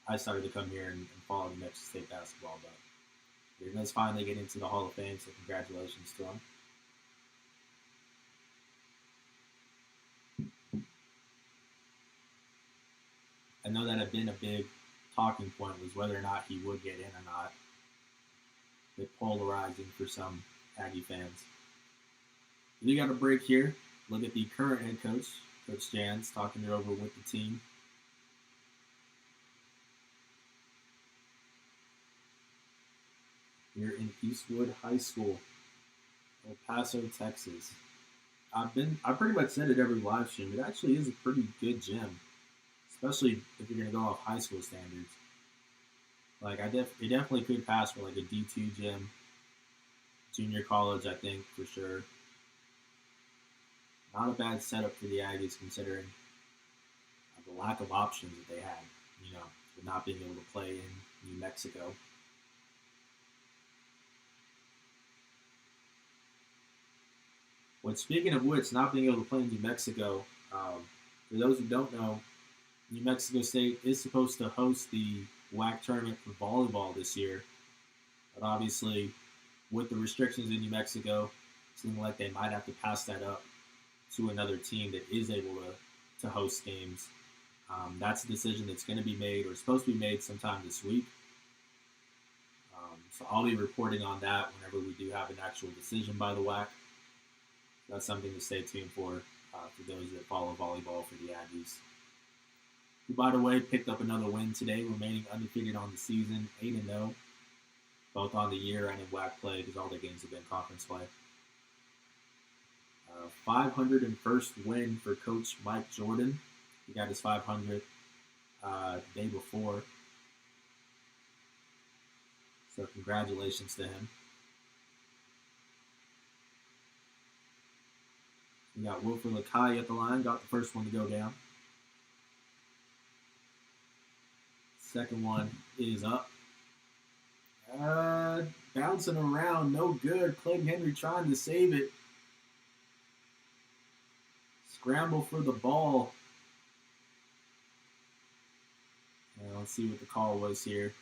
I started to come here and follow New Mexico State basketball. But he does finally get into the Hall of Fame, so congratulations to him. I know that had been a big talking point was whether or not he would get in or not. A bit polarizing for some Aggie fans. We got a break here. Look at the current head coach, Coach Jans, talking it over with the team. Here in Eastwood High School, El Paso, Texas. I pretty much said it every live stream. It actually is a pretty good gym, especially if you're gonna go off high school standards. Like it definitely could pass for like a D2 gym, junior college, I think for sure. Not a bad setup for the Aggies considering the lack of options that they had, with not being able to play in New Mexico. Speaking of which, not being able to play in New Mexico, for those who don't know, New Mexico State is supposed to host the WAC tournament for volleyball this year. But obviously, with the restrictions in New Mexico, it seems like they might have to pass that up to another team that is able to host games. That's a decision that's going to be made or supposed to be made sometime this week. So I'll be reporting on that whenever we do have an actual decision by the WAC. That's something to stay tuned for for those that follow volleyball for the Aggies. Who, by the way, picked up another win today, remaining undefeated on the season, 8-0, both on the year and in WAC play, because all their games have been conference play. 501st win for Coach Mike Jordan. He got his 500th the day before. So congratulations to him. We got Wilfred Lakai at the line, got the first one to go down. Second one is up. Bouncing around, no good. Clayton Henry trying to save it. Scramble for the ball. Let's see what the call was here.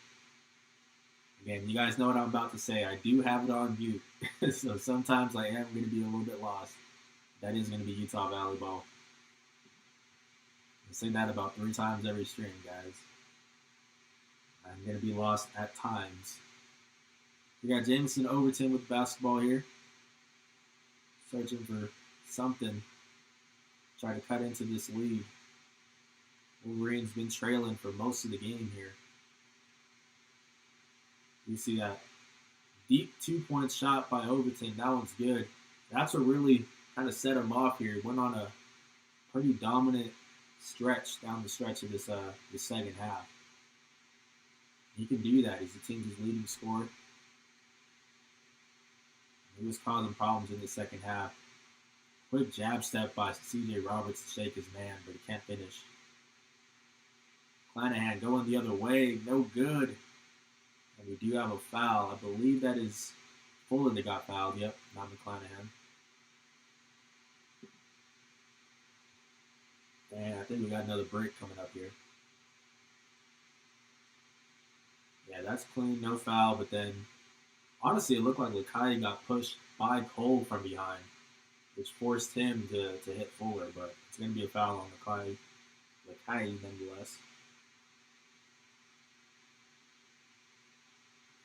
Again, you guys know what I'm about to say. I do have it on mute, so sometimes I am going to be a little bit lost. That is going to be Utah Volleyball. I say that about 3 times every stream, guys. I'm going to be lost at times. We got Jamison Overton with basketball here. Searching for something. Try to cut into this lead. Wolverine's been trailing for most of the game here. You see that deep 2-point shot by Overton. That one's good. That's what really kind of set him off here. Went on a pretty dominant stretch down the stretch of this second half. He can do that. He's the team's leading scorer. He was causing problems in the second half. Quick jab step by C.J. Roberts to shake his man, but he can't finish. Clanahan going the other way. No good. And we do have a foul. I believe that is Fuller that got fouled. Yep, not McClanahan. And I think we got another break coming up here. Yeah, that's clean, no foul. But then, honestly, it looked like Lakai got pushed by Cole from behind, which forced him to hit Fuller. But it's going to be a foul on Lakai nonetheless.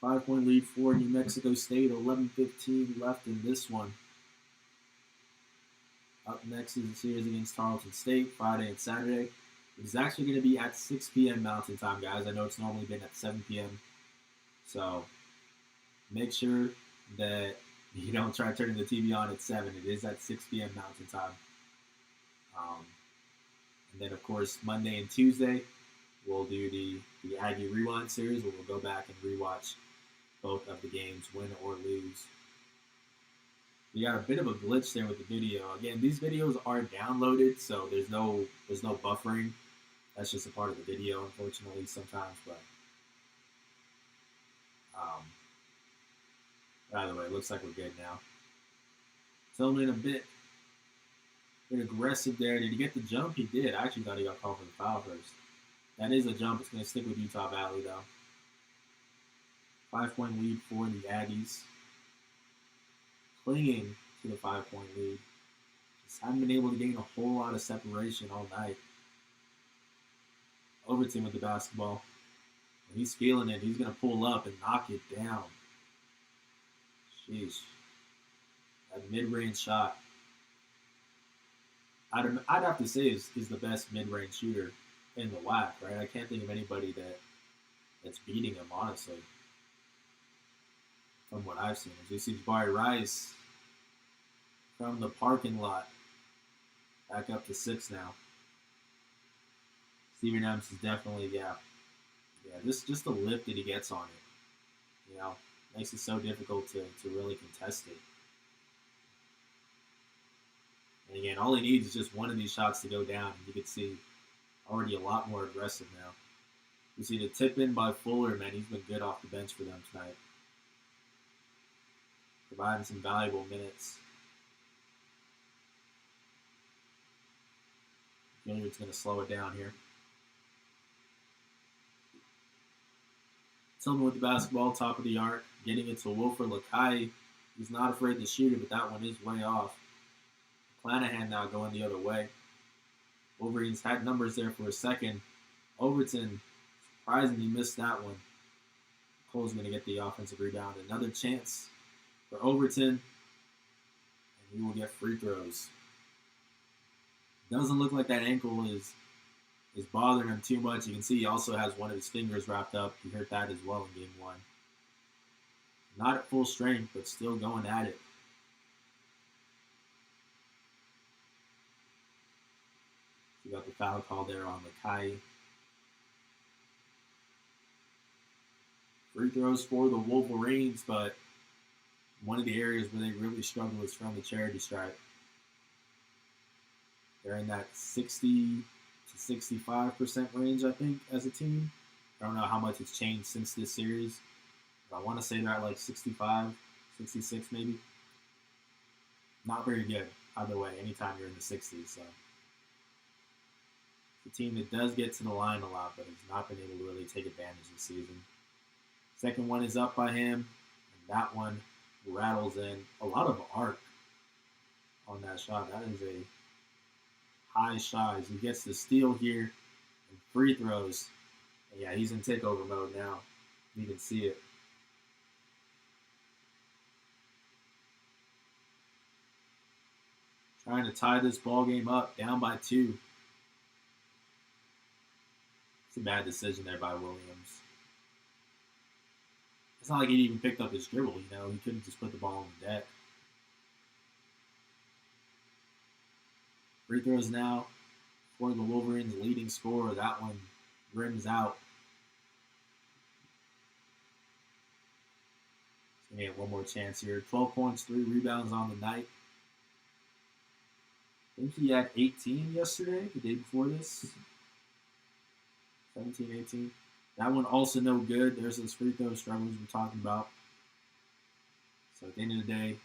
5-point lead for New Mexico State. 11:15 left in this one. Up next is the series against Tarleton State, Friday and Saturday. It's actually going to be at 6 p.m. Mountain Time, guys. I know it's normally been at 7 p.m. So make sure that you don't try turning the TV on at 7. It is at 6 p.m. Mountain Time. And then, of course, Monday and Tuesday, we'll do the Aggie Rewind series where we'll go back and rewatch both of the games, win or lose. We got a bit of a glitch there with the video. Again, these videos are downloaded, so there's no buffering. That's just a part of the video, unfortunately, sometimes. But by the way, it looks like we're good now. Tillman a bit aggressive there. Did he get the jump? He did. I actually thought he got called for the foul first. That is a jump. It's going to stick with Utah Valley, though. 5-point lead for the Aggies. Clinging to the 5-point lead. Just haven't been able to gain a whole lot of separation all night. Overton with the basketball. He's feeling it. He's going to pull up and knock it down. Sheesh. That mid-range shot. I'd have to say is the best mid-range shooter in the WAC, right? I can't think of anybody that's beating him, honestly. From what I've seen. As we see Jabari Rice from the parking lot. Back up to 6 now. Steven Adams is definitely, just the lift that he gets on it. Makes it so difficult to really contest it. And again, all he needs is just one of these shots to go down. And you can see already a lot more aggressive now. You see the tip in by Fuller, man. He's been good off the bench for them tonight. Providing some valuable minutes. Gilliard's going to slow it down here. Tillman with the basketball, top of the arc. Getting it to Wilfred Lakai. He's not afraid to shoot it, but that one is way off. Clanahan now going the other way. Wolverines had numbers there for a second. Overton surprisingly missed that one. Cole's going to get the offensive rebound. Another chance for Overton. And he will get free throws. Doesn't look like that ankle is bothering him too much. You can see he also has one of his fingers wrapped up. He hurt that as well in game one. Not at full strength, but still going at it. You got the foul call there on Makai. Free throws for the Wolverines, but one of the areas where they really struggle is from the charity stripe. They're in that 60 to 65% range, I think, as a team. I don't know how much it's changed since this series. But I want to say they're at like 65, 66 maybe. Not very good either way, anytime you're in the 60s. So it's a team that does get to the line a lot, but has not been able to really take advantage this season. Second one is up by him, and that one rattles in. A lot of arc on that shot. That is a high shot. He gets the steal here and free throws. And yeah, he's in takeover mode now. You can see it. Trying to tie this ball game up, down by 2. It's a bad decision there by Williams. It's not like he even picked up his dribble, you know. He couldn't just put the ball on the deck. Free throws now for the Wolverines' leading scorer. That one rims out. He's going to get one more chance here. 12 points, 3 rebounds on the night. I think he had 18 yesterday, the day before this. 17, 18. That one also no good. There's those free throw struggles we're talking about. So at the end of the day,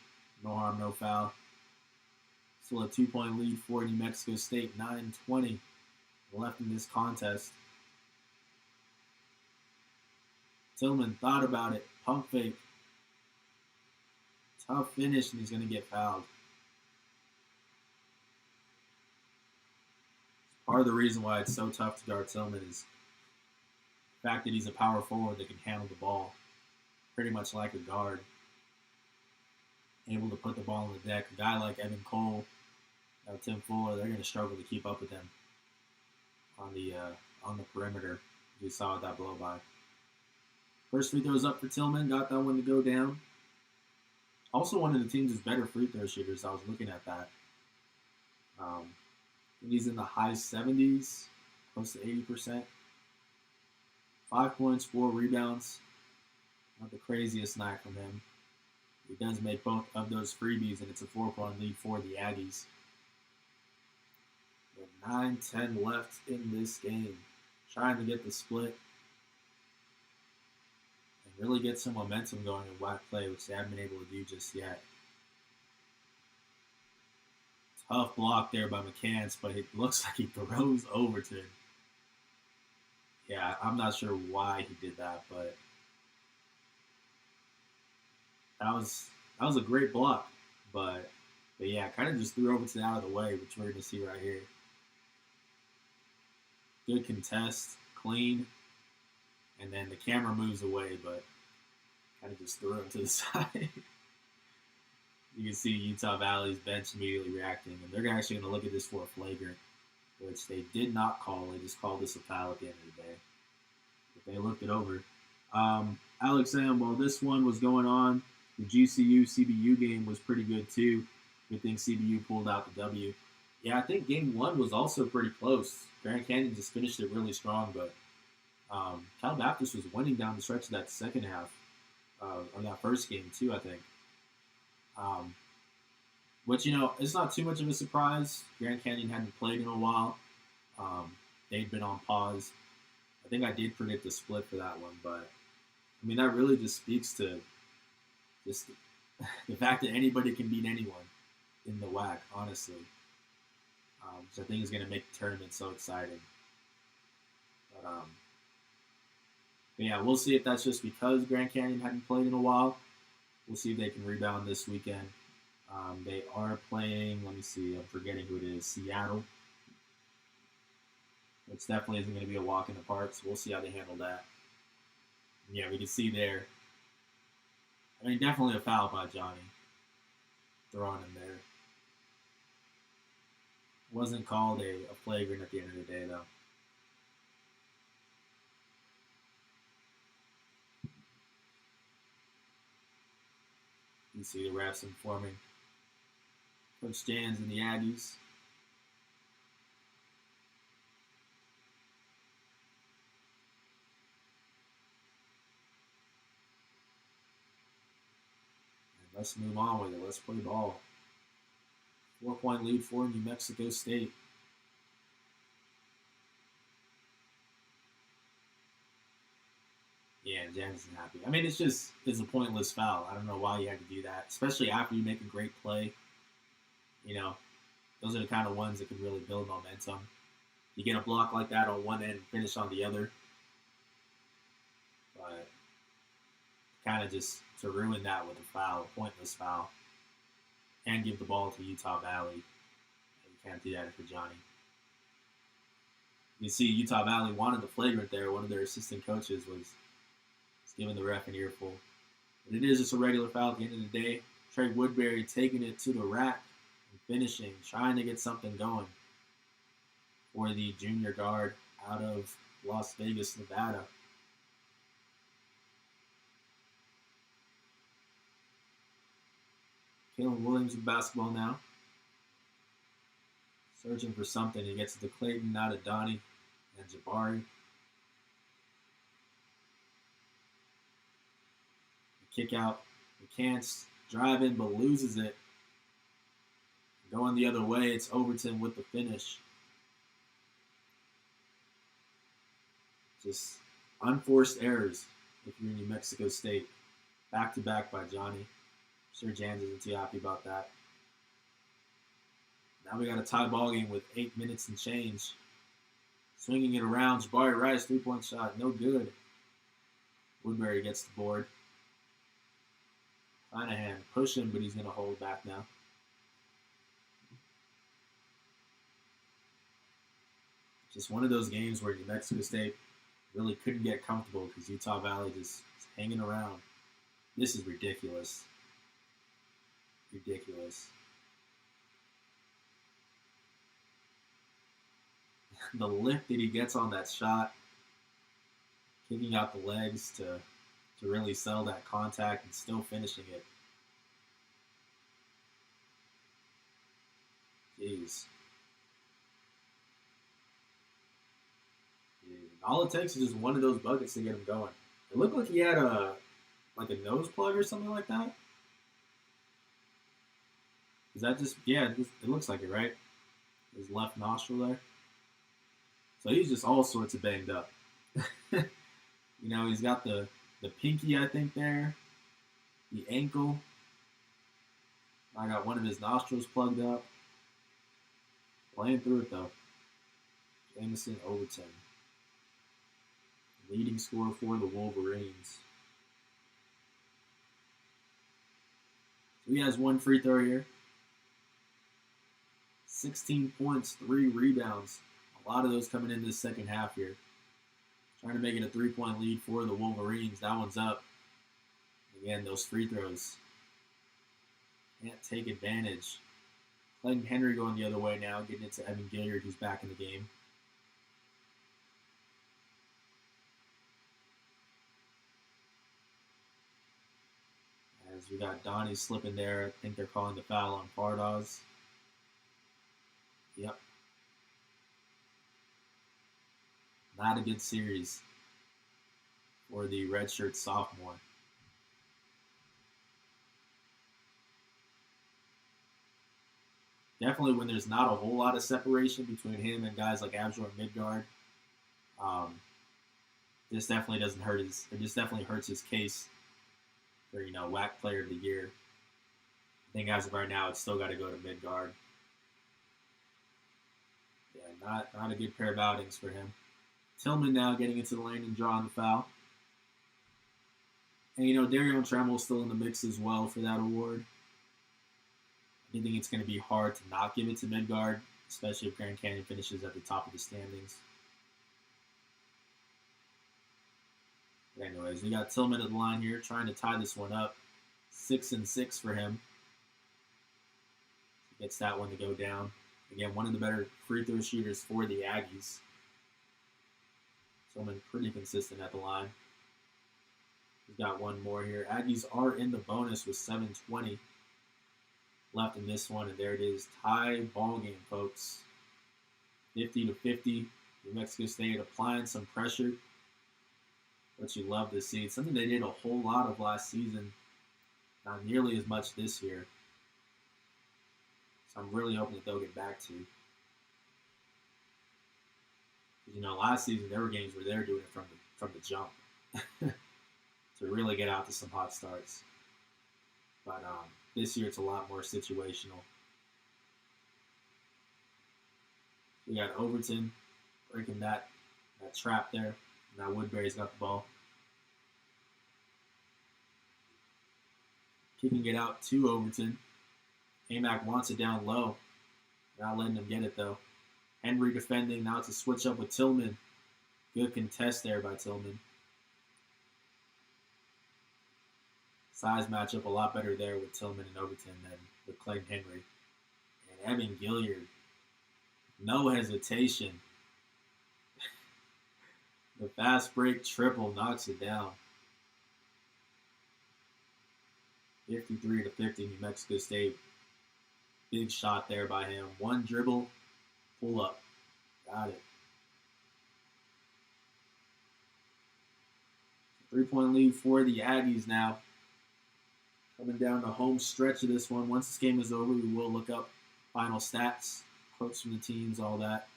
no harm, no foul. Still a 2-point lead for New Mexico State. 9:20 left in this contest. Tillman thought about it. Pump fake. Tough finish, and he's going to get fouled. Part of the reason why it's so tough to guard Tillman is the fact that he's a power forward that can handle the ball pretty much like a guard. Able to put the ball on the deck. A guy like Evan Cole, Tim Fuller, they're going to struggle to keep up with him on the perimeter. We saw that blow by. First free throws up for Tillman. Got that one to go down. Also one of the teams' better free throw shooters. I was looking at that. He's in the high 70s, close to 80%. 5 points, 4 rebounds. Not the craziest night from him. He does make both of those freebies, and it's a 4-point lead for the Aggies. With 9:10 left in this game. Trying to get the split and really get some momentum going in WAC play, which they haven't been able to do just yet. Tough block there by McCants, but it looks like he throws Overton. Yeah, I'm not sure why he did that, but that was a great block. But yeah, kind of just threw Overton out of the way, which we're going to see right here. Good contest, clean, and then the camera moves away, but kind of just threw him to the side. You can see Utah Valley's bench immediately reacting, and they're actually going to look at this for a flagrant, which they did not call. They just called this a foul at the end of the day. But they looked it over. Alex Sam, while this one was going on, the GCU-CBU game was pretty good too. Good thing CBU pulled out the W. Yeah, I think game 1 was also pretty close. Grand Canyon just finished it really strong, but Cal Baptist was winning down the stretch of that second half, or that first game too, I think. Which, it's not too much of a surprise. Grand Canyon hadn't played in a while. They'd been on pause. I think I did predict a split for that one, but, that really just speaks to just the fact that anybody can beat anyone in the WAC, honestly. Which I think is going to make the tournament so exciting. But yeah, we'll see if that's just because Grand Canyon hadn't played in a while. We'll see if they can rebound this weekend. They are playing, let me see, I'm forgetting who it is, Seattle. Which definitely isn't going to be a walk in the park, so we'll see how they handle that. Yeah, we can see there. Definitely a foul by Johnny. Throwing him there. Wasn't called a flagrant at the end of the day, though. You see the refs informing Coach Jans and the Aggies. And let's move on with it. Let's play ball. 4-point lead for New Mexico State. Yeah, Jans isn't happy. I mean, it's a pointless foul. I don't know why you had to do that, especially after you make a great play. You know, those are the kind of ones that can really build momentum. You get a block like that on one end, finish on the other. But kind of just to ruin that with a foul, a pointless foul, and give the ball to Utah Valley. You can't do that for Johnny. You see, Utah Valley wanted the flagrant there. One of their assistant coaches was giving the ref an earful. But it is just a regular foul at the end of the day. Trey Woodbury taking it to the rack and finishing, trying to get something going for the junior guard out of Las Vegas, Nevada. Kalen Williams with basketball now. Searching for something. He gets it to Clayton, out of Donnie and Jabari. Kick out. McCants driving but loses it. Going the other way, it's Overton with the finish. Just unforced errors if you're in New Mexico State. Back to back by Johnny. I'm sure Jans isn't too happy about that. Now we got a tie ball game with 8 minutes and change. Swinging it around. Jabari Rice, 3-point shot. No good. Woodbury gets the board. Linehan pushing, but he's going to hold back now. Just one of those games where New Mexico State really couldn't get comfortable because Utah Valley just is hanging around. This is ridiculous. Ridiculous. The lift that he gets on that shot, kicking out the legs to really sell that contact and still finishing it. Jeez. All it takes is just one of those buckets to get him going. It looked like he had a nose plug or something like that. Is that just, yeah, it looks like it, right? His left nostril there. So he's just all sorts of banged up. You know, he's got the pinky, I think, there. The ankle. I got one of his nostrils plugged up. Playing through it, though. Jamison Overton. Leading scorer for the Wolverines. So he has one free throw here. 16 points, 3 rebounds. A lot of those coming in this second half here. Trying to make it a 3-point lead for the Wolverines. That one's up. Again, those free throws. Can't take advantage. Clayton Henry going the other way now, getting it to Evan Gilliard, who's back in the game. As we got Donnie slipping there. I think they're calling the foul on Pardoz. Yep. Not a good series for the redshirt sophomore. Definitely when there's not a whole lot of separation between him and guys like Abjor and Midgard, this definitely doesn't hurt his. It just definitely hurts his case for WAC Player of the Year. I think as of right now, it's still got to go to Midgard. Yeah, not a good pair of outings for him. Tillman now getting into the lane and drawing the foul. And, Darion Tremble still in the mix as well for that award. I think it's going to be hard to not give it to Midgard, especially if Grand Canyon finishes at the top of the standings. But anyways, we got Tillman at the line here trying to tie this one up. 6-6 for him. He gets that one to go down. Again, one of the better free throw shooters for the Aggies. Tillman pretty consistent at the line. He's got one more here. Aggies are in the bonus with 7:20 left in this one, and there it is. Tie ball game, folks. 50-50. New Mexico State applying some pressure, which you love to see. It's something they did a whole lot of last season. Not nearly as much this year. So I'm really hoping that they'll get back to. You know, last season there were games where they were doing it from the jump to really get out to some hot starts. But this year it's a lot more situational. We got Overton breaking that trap there. Now Woodbury's got the ball. Kicking it out to Overton. Amac wants it down low. Not letting him get it, though. Henry defending. Now it's a switch up with Tillman. Good contest there by Tillman. Size matchup a lot better there with Tillman and Overton than with Clayton Henry. And Evan Gilliard. No hesitation. The fast break triple knocks it down. 53-50 New Mexico State. Big shot there by him. One dribble, pull up. Got it. 3-point lead for the Aggies now. Coming down the home stretch of this one. Once this game is over, we will look up final stats, quotes from the teams, all that.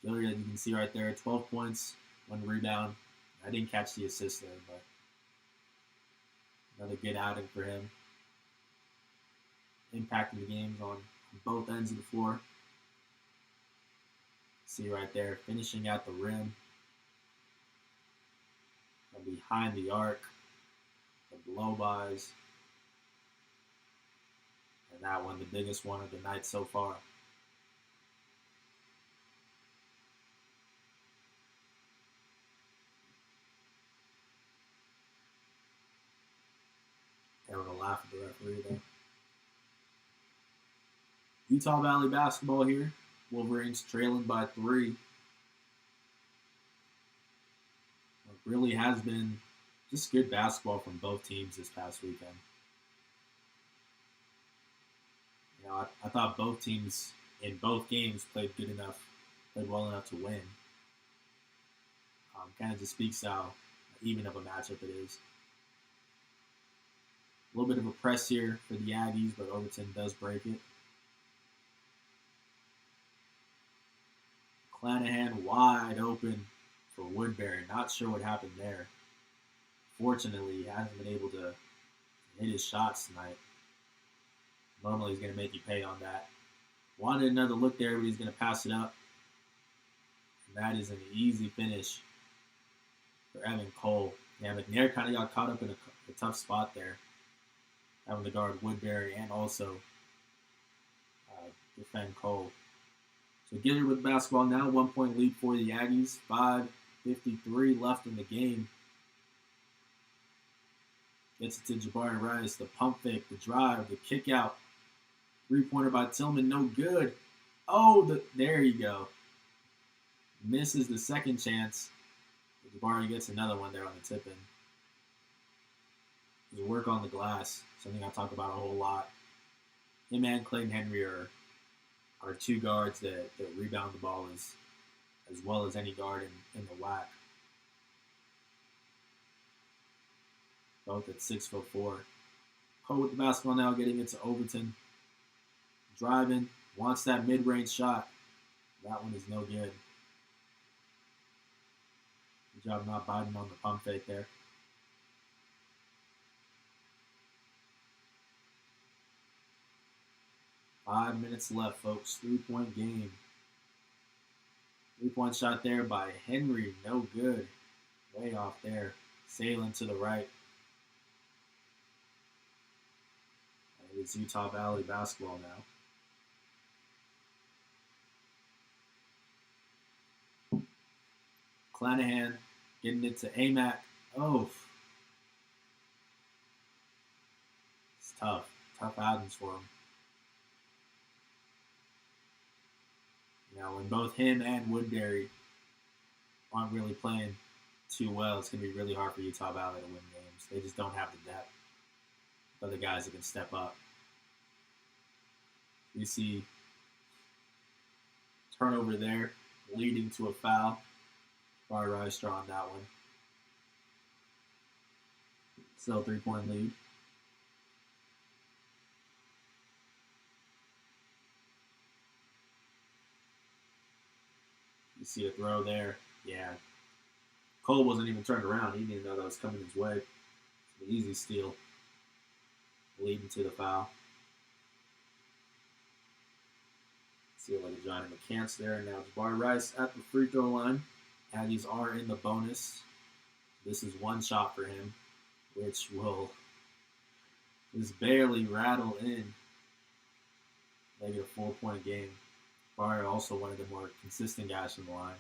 Gilliard, you can see right there, 12 points, 1 rebound. I didn't catch the assist there, but another good outing for him. Impacting the games on both ends of the floor. See right there, finishing at the rim. And behind the arc. The blow-bys. And that one, the biggest one of the night so far. Having a laugh at the referee there. Utah Valley basketball here. Wolverines trailing by 3. It really has been just good basketball from both teams this past weekend. You know, I thought both teams in both games played well enough to win. Kind of just speaks how even of a matchup it is. A little bit of a press here for the Aggies, but Overton does break it. Clanahan wide open for Woodbury. Not sure what happened there. Fortunately, he hasn't been able to hit his shots tonight. Normally, he's going to make you pay on that. Wanted another look there, but he's going to pass it up. And that is an easy finish for Evan Cole. Yeah, McNair kind of got caught up in a tough spot there, having to guard Woodbury and also defend Cole. So Gilliard with the basketball now, 1-point lead for the Aggies. 5:53 left in the game. Gets it to Jabari Rice, the pump fake, the drive, the kick out. 3-pointer by Tillman, no good. Oh, there you go. Misses the second chance. Jabari gets another one there on the tip-in. His work on the glass, something I talk about a whole lot. Him and Clayton Henry are two guards that rebound the ball as well as any guard in the WAC. Both at 6'4". Cole with the basketball now, getting it to Overton. Driving, wants that mid-range shot. That one is no good. Good job not biting on the pump fake there. Five minutes left, folks. 3-point game. 3-point shot there by Henry. No good. Way off there. Sailing to the right. And it's Utah Valley basketball now. Clanahan getting it to Amac. Oh. It's tough. Tough outings for him. When both him and Woodbury aren't really playing too well, it's going to be really hard for Utah Valley to win games. They just don't have the depth. Other guys that can step up. You see turnover there, leading to a foul. Bar Rice drawing that one. Still a 3-point lead. You see a throw there. Yeah. Cole wasn't even turned around. He didn't know that was coming his way. It's an easy steal. Leading to the foul. See like a Johnny McCants there. And now it's Bar Rice at the free throw line. Aggies are in the bonus. This is one shot for him, which will just barely rattle in. They get a 4-point game. Bar also one of the more consistent guys from the line.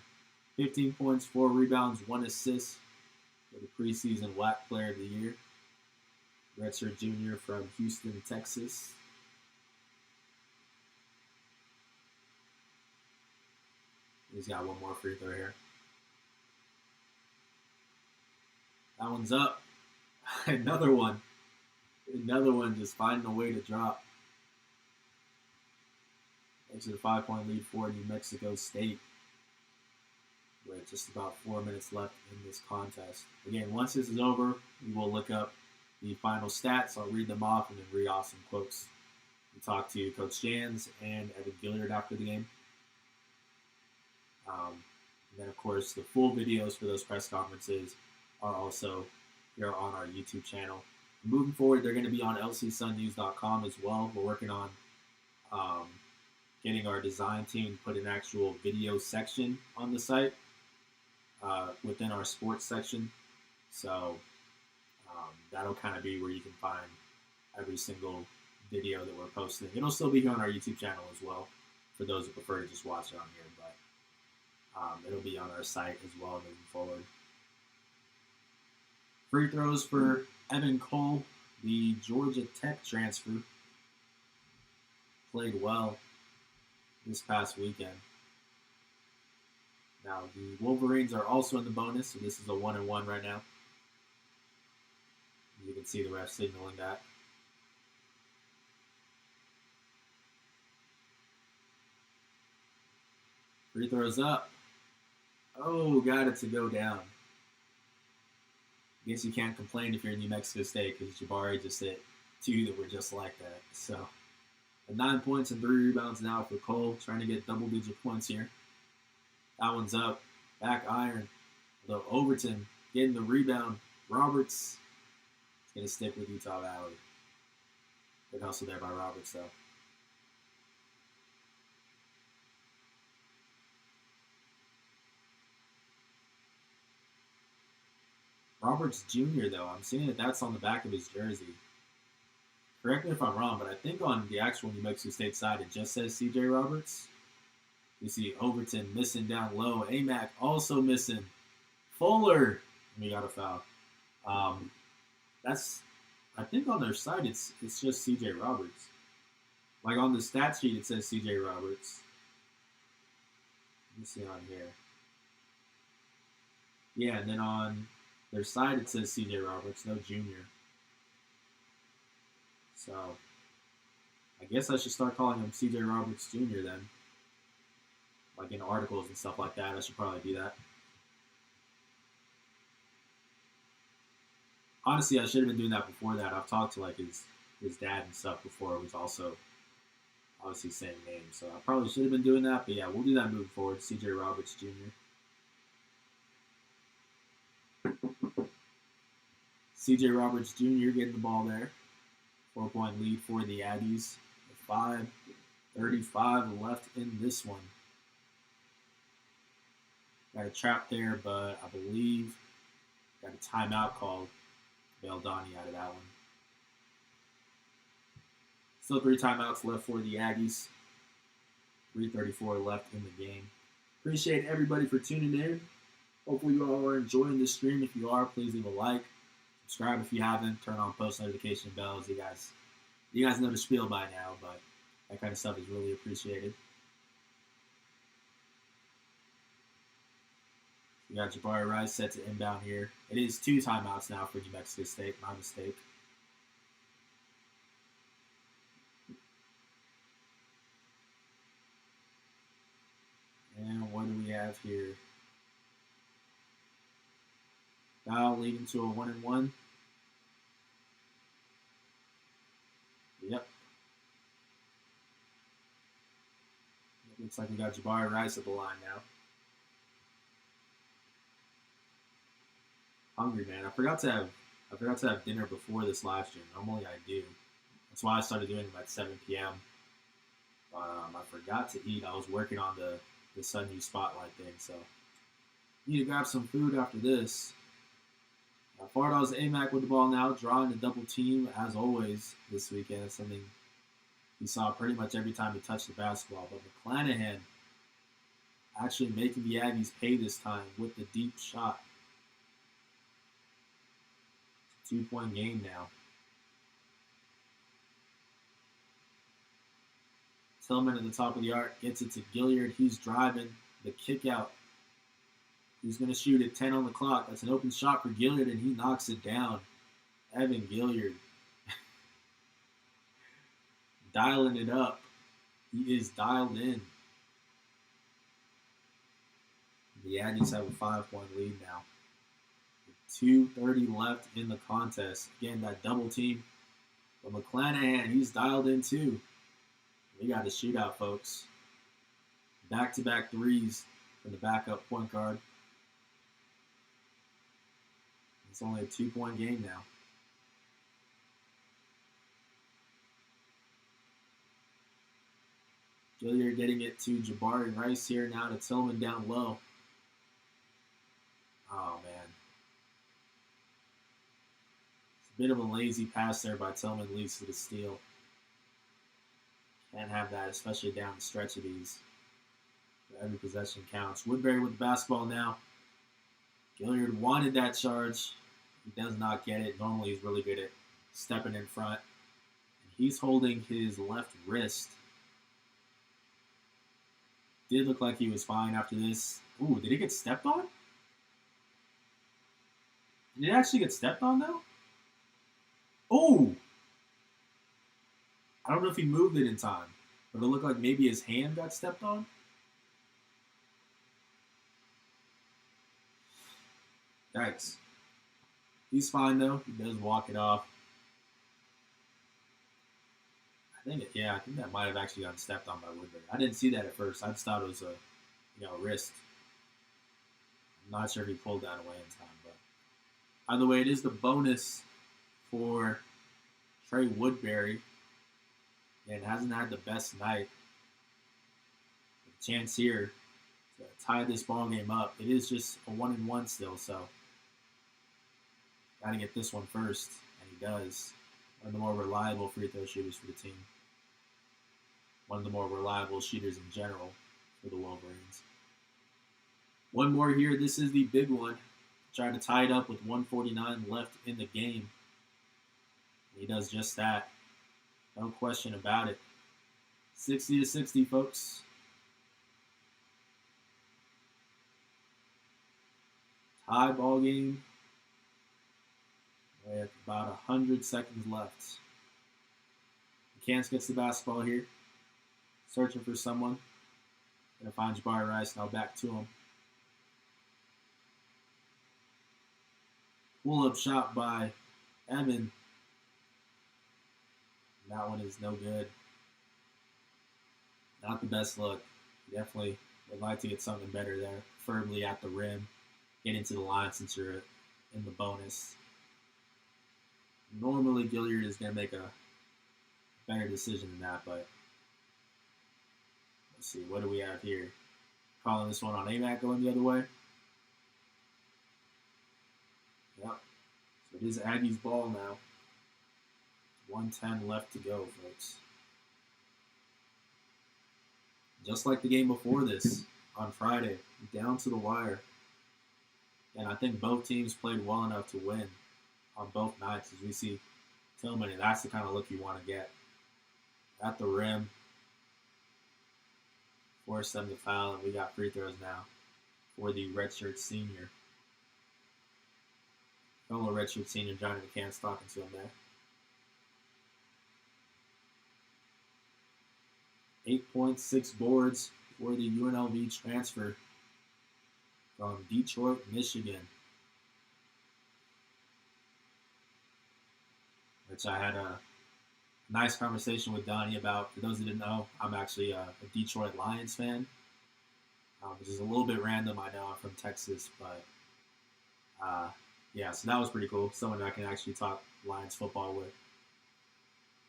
15 points, 4 rebounds, 1 assist for the preseason WAC Player of the Year. Redshirt junior from Houston, Texas. He's got one more free throw here. That one's up. Another one. Another one just finding a way to drop. Makes it a 5-point lead for New Mexico State. With just about 4 minutes left in this contest. Again, once this is over, we will look up the final stats. I'll read them off and then read off some quotes. We talked to Coach Jans and Evan Gilliard after the game. And then, of course, the full videos for those press conferences are also here on our YouTube channel. Moving forward, they're going to be on lcsunnews.com as well. We're working on getting our design team to put an actual video section on the site within our sports section. So that'll kind of be where you can find every single video that we're posting. It'll still be here on our YouTube channel as well for those who prefer to just watch it on here. But it'll be on our site as well moving forward. Free throws for Evan Cole, the Georgia Tech transfer. Played well this past weekend. Now, the Wolverines are also in the bonus, so this is a 1-1 right now. You can see the ref signaling that. Free throws up. Oh, got it to go down. I guess you can't complain if you're in New Mexico State because Jabari just hit 2 that were just like that. So, 9 points and 3 rebounds now for Cole, trying to get double-digit points here. That one's up. Back iron. Although Overton getting the rebound. Roberts is going to stick with Utah Valley. Good hustle there by Roberts, though. Roberts Jr., though, I'm seeing that that's on the back of his jersey. Correct me if I'm wrong, but I think on the actual New Mexico State side, it just says C.J. Roberts. You see Overton missing down low. Amac also missing. Fuller. And we got a foul. I think on their side, it's just C.J. Roberts. Like on the stat sheet, it says C.J. Roberts. Let me see on here. Yeah, and then on their side, it says C.J. Roberts, no junior. So, I guess I should start calling him C.J. Roberts Jr. then. Like in articles and stuff like that, I should probably do that. Honestly, I should have been doing that before that. I've talked to like his dad and stuff before, who's also obviously same name. So I probably should have been doing that. But yeah, we'll do that moving forward. C.J. Roberts Jr. C.J. Roberts Jr. getting the ball there. 4-point lead for the Aggies. 5:35 left in this one. Got a trap there, but I believe got a timeout called. Bail Donnie out of that one. Still 3 timeouts left for the Aggies. 3:34 left in the game. Appreciate everybody for tuning in. Hopefully you all are enjoying this stream. If you are, please leave a like. Subscribe if you haven't. Turn on post notification bells. You guys know the spiel by now, but that kind of stuff is really appreciated. We got Jabari Rice set to inbound here. It is 2 timeouts now for New Mexico State. My mistake. And what do we have here? Foul leading to a 1-and-1. Yep. It looks like we got Jabari Rice at the line now. Hungry, man. I forgot to have dinner before this live stream. Normally I do. That's why I started doing them at 7 p.m. I forgot to eat. I was working on the Sun U Spotlight thing, so need to grab some food after this. Fardall's AMAC with the ball now, drawing the double team as always this weekend. It's something we saw pretty much every time he touched the basketball. But McClanahan actually making the Aggies pay this time with the deep shot. 2-point game now. Tillman at the top of the arc gets it to Gilliard. He's driving the kick out. He's going to shoot at 10 on the clock. That's an open shot for Gilliard, and he knocks it down. Evan Gilliard dialing it up. He is dialed in. The Aggies have a 5-point lead now. 2:30 left in the contest. Again, that double team. But McClanahan, he's dialed in too. We got a shootout, folks. Back-to-back threes from the backup point guard. It's only a 2-point game now. Gilliard getting it to Jabari Rice here now to Tillman down low. Oh, man. It's a bit of a lazy pass there by Tillman, leads to the steal. Can't have that, especially down the stretch of these. Every possession counts. Woodbury with the basketball now. Gilliard wanted that charge. He does not get it. Normally he's really good at stepping in front. And he's holding his left wrist. Did look like he was fine after this. Ooh, did he get stepped on? Did he actually get stepped on, though? Oh! I don't know if he moved it in time, but it looked like maybe his hand got stepped on. Yikes. He's fine, though. He does walk it off. I think that might have actually gotten stepped on by Woodbury. I didn't see that at first. I just thought it was a wrist. I'm not sure if he pulled that away in time, but either way, it is the bonus for Trey Woodbury. And hasn't had the best night. A chance here to tie this ball game up. It is just a 1-and-1 still, so got to get this one first, and he does. One of the more reliable free throw shooters for the team. One of the more reliable shooters in general for the Wolverines. One more here. This is the big one. Try to tie it up with 1:49 left in the game. He does just that. No question about it. 60-60, folks. Tie ball game. With about 100 seconds left. McCants gets the basketball here. Searching for someone. Gonna find Jabari Rice. Now back to him. Pull-up shot by Evan. That one is no good. Not the best look. Definitely would like to get something better there. Preferably at the rim. Get into the line since you're in the bonus. Normally, Gilliard is going to make a better decision than that, but let's see. What do we have here? Calling this one on AMAC going the other way. Yep. So it is Aggie's ball now. 1:10 left to go, folks. Just like the game before this on Friday, down to the wire. And I think both teams played well enough to win on both nights, as we see Tillman, and that's the kind of look you want to get. At the rim. Force them to foul, and we got free throws now. for the redshirt senior. Fellow redshirt senior Johnny McCann's talking to him there. 8.6 boards for the UNLV transfer from Detroit, Michigan. Which I had a nice conversation with Donnie about. For those who didn't know, I'm actually a Detroit Lions fan, which is a little bit random. I know I'm from Texas, but yeah, so that was pretty cool. Someone I can actually talk Lions football with.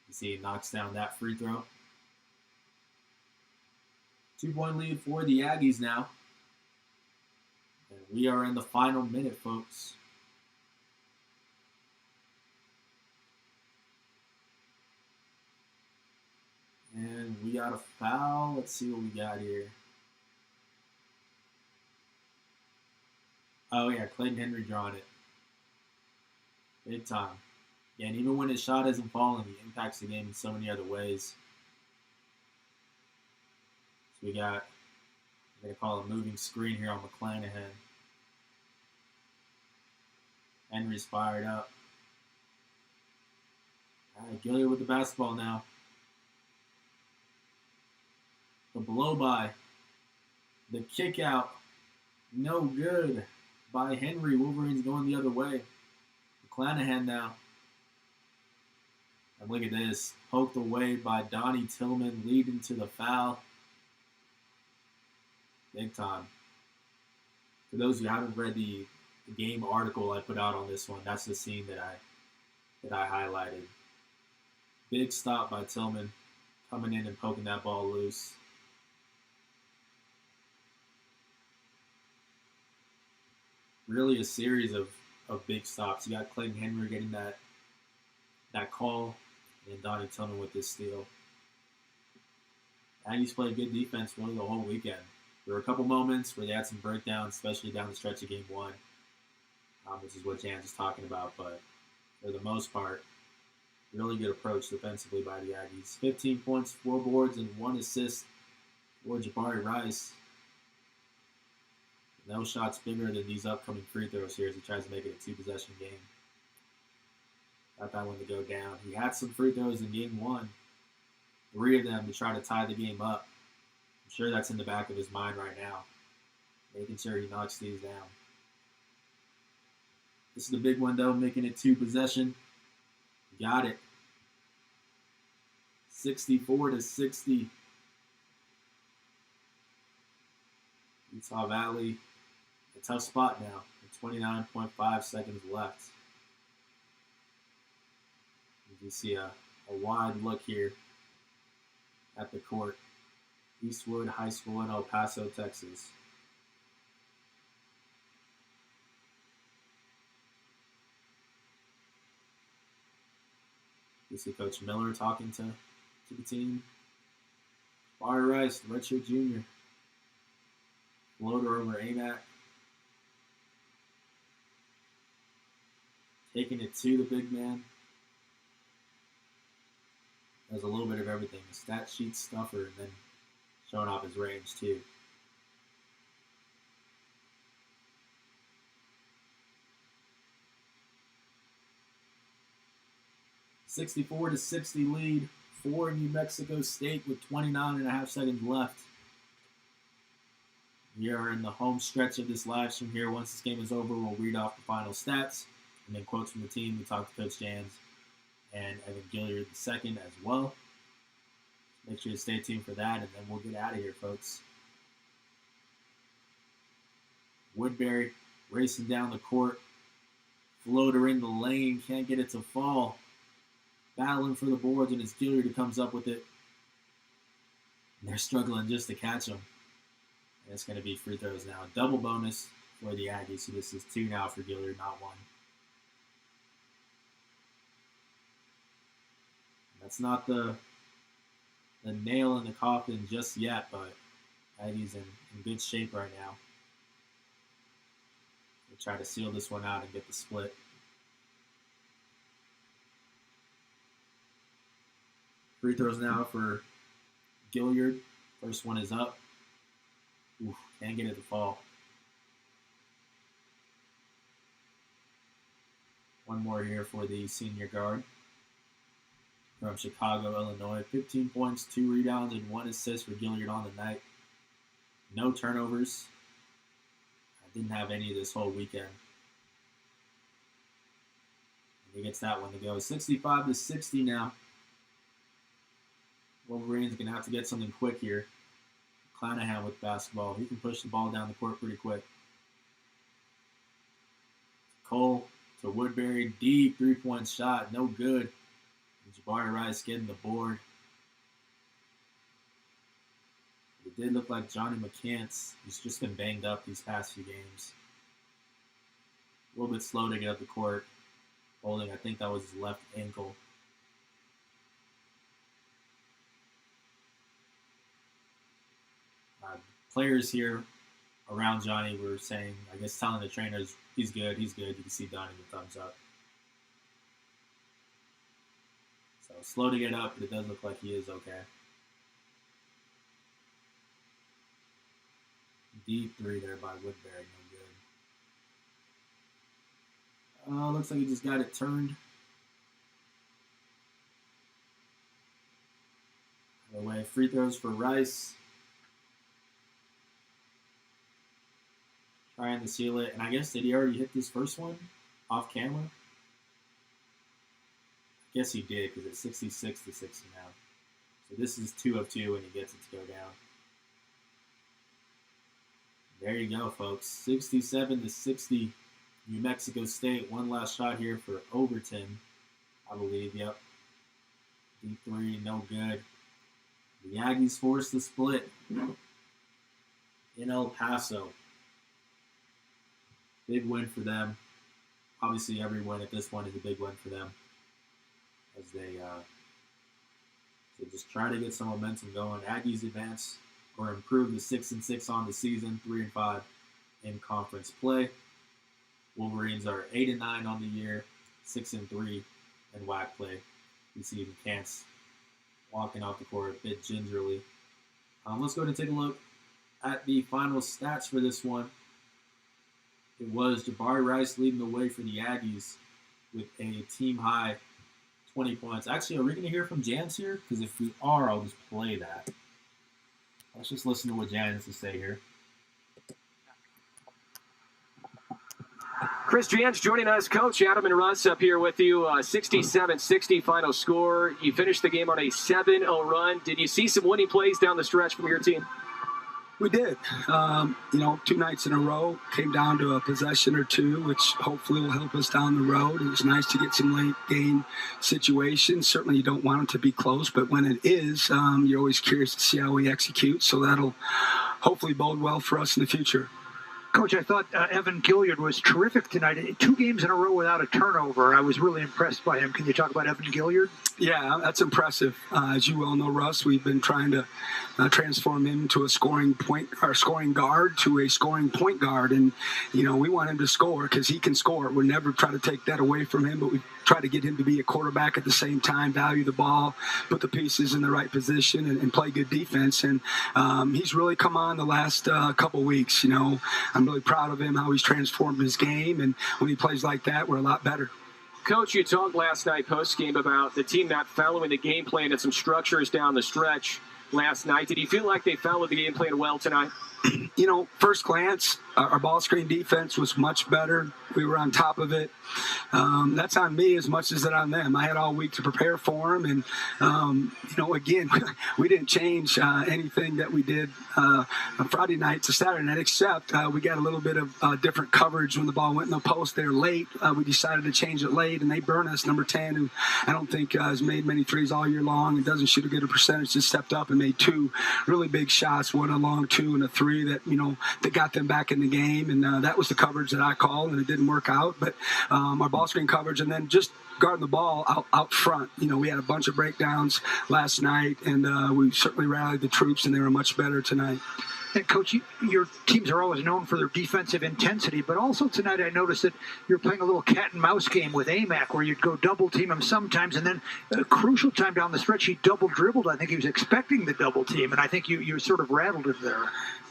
You see, he knocks down that free throw. 2-point lead for the Aggies now. And we are in the final minute, folks. And we got a foul. Let's see what we got here. Oh, yeah, Clayton Henry drawing it. Big time. Yeah, and even when his shot isn't falling, he impacts the game in so many other ways. So we got, I'm going to call it a moving screen here on McClanahan. Henry's fired up. All right, Gilliard with the basketball now. The blow by. The kick out. No good by Henry. Wolverines going the other way. McClanahan now. And look at this. Poked away by Donnie Tillman, leading to the foul. Big time. For those who haven't read the game article I put out on this one, that's the scene that I highlighted. Big stop by Tillman, coming in and poking that ball loose. Really a series of big stops. You got Clayton Henry getting that call, and Donnie Tillman with this steal. Aggies played good defense really the whole weekend. There were a couple moments where they had some breakdowns, especially down the stretch of game one, which is what Jan's is talking about. But for the most part, really good approach defensively by the Aggies. 15 points, 4 boards, and 1 assist for Jabari Rice. No shots bigger than these upcoming free throws here as he tries to make it a 2-possession game. Got that one to go down. He had some free throws in game one. 3 of them to try to tie the game up. I'm sure that's in the back of his mind right now. Making sure he knocks these down. This is the big one, though, making it 2-possession. Got it. 64-60. Utah Valley, a tough spot now. With 29.5 seconds left. You can see a wide look here at the court. Eastwood High School in El Paso, Texas. You see Coach Miller talking to the team. Jabari Rice, the redshirt junior. Floater over AMAC. Taking it to the big man. There's a little bit of everything. A stat sheet stuffer and then showing off his range too. (64-60) lead for New Mexico State with 29.5 seconds left. We are in the home stretch of this live stream here. Once this game is over, we'll read off the final stats and then quotes from the team. We talked to Coach Jans and Evan Gilliard II as well. Make sure to stay tuned for that, and then we'll get out of here, folks. Woodbury racing down the court. Floater in the lane, can't get it to fall. Battling for the boards, and it's Gilliard who comes up with it. And they're struggling just to catch him. And it's going to be free throws now. Double bonus for the Aggies, so this is 2 now for Gilliard, not 1. That's not the nail in the coffin just yet, but Aggie's in good shape right now. We'll try to seal this one out and get the split. Free throws now for Gilliard. First one is up. Oof, can't get it to fall. One more here for the senior guard from Chicago, Illinois. 15 points, 2 rebounds, and 1 assist for Gilliard on the night. No turnovers. I didn't have any this whole weekend. And he gets that one to go. 65-60 now. Wolverines are going to have to get something quick here. Clanahan with basketball. He can push the ball down the court pretty quick. Cole to Woodbury. Deep 3-point shot. No good. And Jabari Rice getting the board. It did look like Johnny McCants. He's just been banged up these past few games. A little bit slow to get up the court. Holding, I think that was his left ankle. Players here around Johnny were saying, I guess telling the trainers, he's good. You can see Donnie with thumbs up. So slow to get up, but it does look like he is okay. Deep 3 there by Woodbury, no good. Looks like he just got it turned. Away, free throws for Rice. Trying to seal it. And I guess, did he already hit this first one off camera? I guess he did, because it's 66-60 now. So this is 2 of 2, and he gets it to go down. There you go, folks. 67-60, New Mexico State. One last shot here for Overton, I believe. Yep. Deep 3, no good. The Aggies forced the split in El Paso. Big win for them. Obviously, every win at this point is a big win for them, as they just try to get some momentum going. Aggies advance or improve to 6-6 on the season, 3-5 in conference play. Wolverines are 8-9 on the year, 6-3 in WAC play. You see McCants walking off the court a bit gingerly. Let's go ahead and take a look at the final stats for this one. It was Jabari Rice leading the way for the Aggies with a team-high 20 points. Actually, are we going to hear from Jans here? Because if we are, I'll just play that. Let's just listen to what Jan has to say here. Chris Jans joining us. Coach Adam and Russ up here with you. 67-60 final score. You finished the game on a 7-0 run. Did you see some winning plays down the stretch from your team? We did. 2 nights in a row. Came down to a possession or two, which hopefully will help us down the road. It was nice to get some late game situations. Certainly you don't want them to be close, but when it is, you're always curious to see how we execute. So that'll hopefully bode well for us in the future. Coach, I thought Evan Gilliard was terrific tonight. 2 games in a row without a turnover. I was really impressed by him. Can you talk about Evan Gilliard? Yeah, that's impressive. As you well know, Russ, we've been trying to transform him to a scoring guard to a scoring point guard. And, we want him to score because he can score. We'll never try to take that away from him, but we try to get him to be a quarterback at the same time, value the ball, put the pieces in the right position, and play good defense. And he's really come on the last couple weeks. I'm really proud of him, how he's transformed his game. And when he plays like that, we're a lot better. Coach, you talked last night post-game about the team not following the game plan and some structures down the stretch last night. Did you feel like they followed the game plan well tonight? First glance, our ball screen defense was much better. We were on top of it. That's on me as much as it on them. I had all week to prepare for them. And, again, we didn't change anything that we did on Friday night to Saturday night, except we got a little bit of different coverage when the ball went in the post there late. We decided to change it late, and they burned us, number 10, who I don't think has made many threes all year long and doesn't shoot a good percentage, just stepped up and made 2 really big shots, one a long 2 and a 3 that, that got them back in the game. And that was the coverage that I called, and it didn't work out. But our ball screen coverage, and then just guarding the ball out front. We had a bunch of breakdowns last night, and we certainly rallied the troops, and they were much better tonight. And Coach, your teams are always known for their defensive intensity, but also tonight I noticed that you're playing a little cat and mouse game with Amac, where you'd go double team him sometimes, and then a crucial time down the stretch he double dribbled. I think he was expecting the double team, and I think you sort of rattled him there.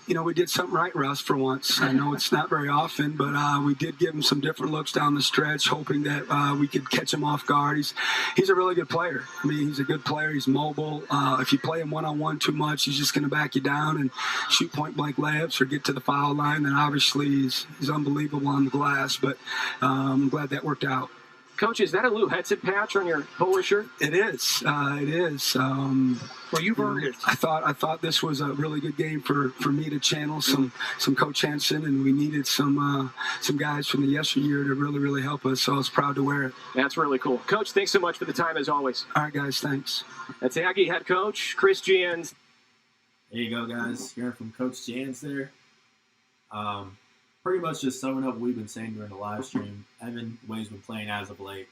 we did something right, Russ, for once. I know it's not very often, but we did give him some different looks down the stretch, hoping that we could catch him off guard. He's a really good player. I mean, he's a good player. He's mobile. If you play him one-on-one too much, he's just going to back you down and shoot point-blank layups or get to the foul line. Then obviously he's unbelievable on the glass, but I'm glad that worked out. Coach, is that a Lou Hetson patch on your polo shirt? It is. It is. Well, you've earned it. I thought this was a really good game for me to channel some Coach Henson, and we needed some guys from the yesteryear to really help us. So I was proud to wear it. That's really cool. Coach, thanks so much for the time as always. All right, guys. Thanks. That's Aggie head coach Chris Jans. There you go, guys. Hearing from Coach Jans there. Pretty much just summing up what we've been saying during the live stream. Evan, the way he's been playing as of late,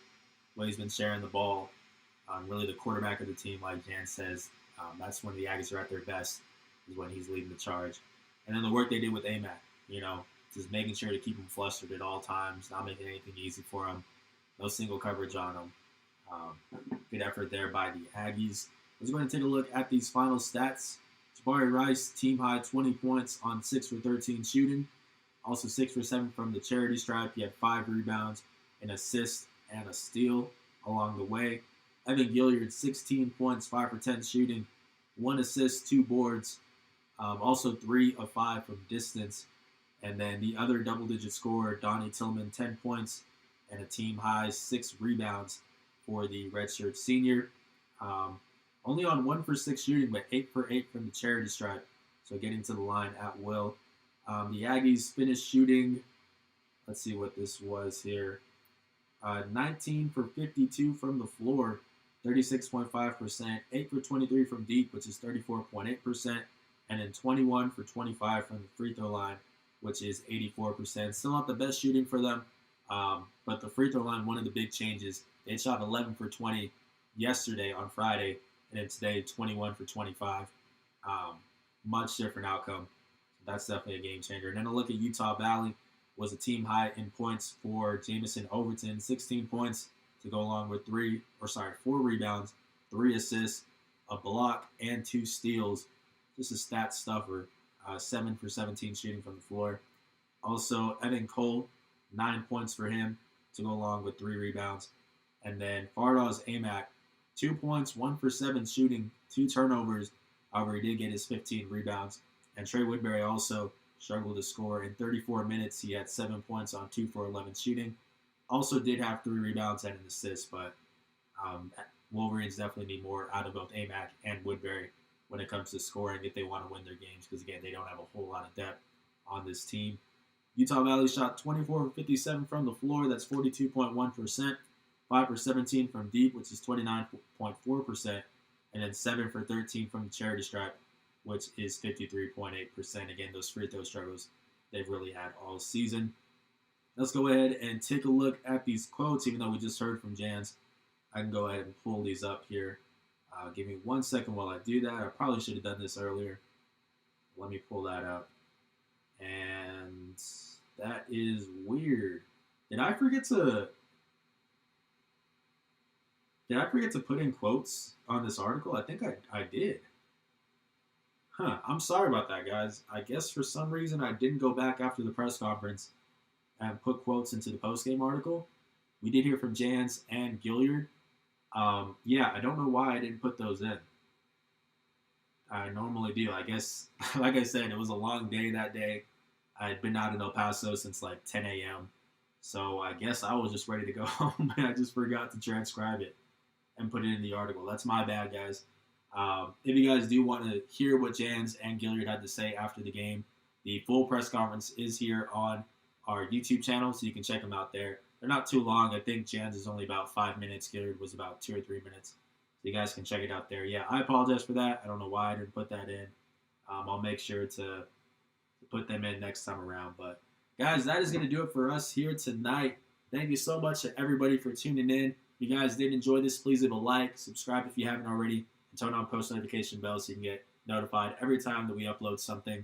the way he's been sharing the ball, really the quarterback of the team, like Jan says. That's when the Aggies are at their best, is when he's leading the charge. And then the work they did with AMAC, just making sure to keep him flustered at all times, not making anything easy for him, no single coverage on him. Good effort there by the Aggies. Let's go ahead and take a look at these final stats. Jabari Rice, team high 20 points on 6 for 13 shooting. Also 6 for 7 from the charity stripe. He had 5 rebounds, an assist, and a steal along the way. Evan Gilliard, 16 points, 5 for 10 shooting, 1 assist, 2 boards. Also 3 of 5 from distance. And then the other double-digit scorer, Donnie Tillman, 10 points and a team high 6 rebounds for the redshirt senior. Only on 1 for 6 shooting, but 8 for 8 from the charity stripe. So getting to the line at will. The Aggies finished shooting, let's see what this was here, 19 for 52 from the floor, 36.5%, 8 for 23 from deep, which is 34.8%, and then 21 for 25 from the free throw line, which is 84%. Still not the best shooting for them, but the free throw line, one of the big changes. They shot 11 for 20 yesterday on Friday, and then today 21 for 25. Much different outcome. That's definitely a game changer. And then a look at Utah Valley was a team high in points for Jamison Overton, 16 points to go along with 4 rebounds, 3 assists, a block, and 2 steals. Just a stat stuffer. 7 for 17 shooting from the floor. Also, Evan Cole, 9 points for him to go along with 3 rebounds. And then Fardaz Amac, 2 points, 1 for 7 shooting, 2 turnovers. However, he did get his 15 rebounds. And Trey Woodbury also struggled to score. In 34 minutes, he had 7 points on 2 for 11 shooting. Also did have 3 rebounds and an assist, but Wolverines definitely need more out of both Amac and Woodbury when it comes to scoring if they want to win their games, because, again, they don't have a whole lot of depth on this team. Utah Valley shot 24 for 57 from the floor. That's 42.1%. 5 for 17 from deep, which is 29.4%. And then 7 for 13 from the charity stripe, which is 53.8%. Again, those free throw struggles they've really had all season. Let's go ahead and take a look at these quotes, even though we just heard from Jans. I can go ahead and pull these up here. Give me 1 second while I do that. I probably should have done this earlier. Let me pull that up. And that is weird. Did I forget to put in quotes on this article? I think I did. I'm sorry about that, guys. I guess for some reason I didn't go back after the press conference and put quotes into the postgame article. We did hear from Jans and Gilliard. I don't know why I didn't put those in. I normally do. I guess, like I said, it was a long day that day. I had been out in El Paso since like 10 a.m. So I guess I was just ready to go home, and I just forgot to transcribe it and put it in the article. That's my bad, guys. If you guys do want to hear what Jans and Gilliard had to say after the game, the full press conference is here on our YouTube channel, so you can check them out there. They're not too long. I think Jans is only about 5 minutes. Gilliard was about 2 or 3 minutes. So you guys can check it out there. Yeah, I apologize for that. I don't know why I didn't put that in. I'll make sure to put them in next time around. But, guys, that is going to do it for us here tonight. Thank you so much to everybody for tuning in. If you guys did enjoy this, please leave a like, subscribe if you haven't already, and turn on post notification bells so you can get notified every time that we upload something.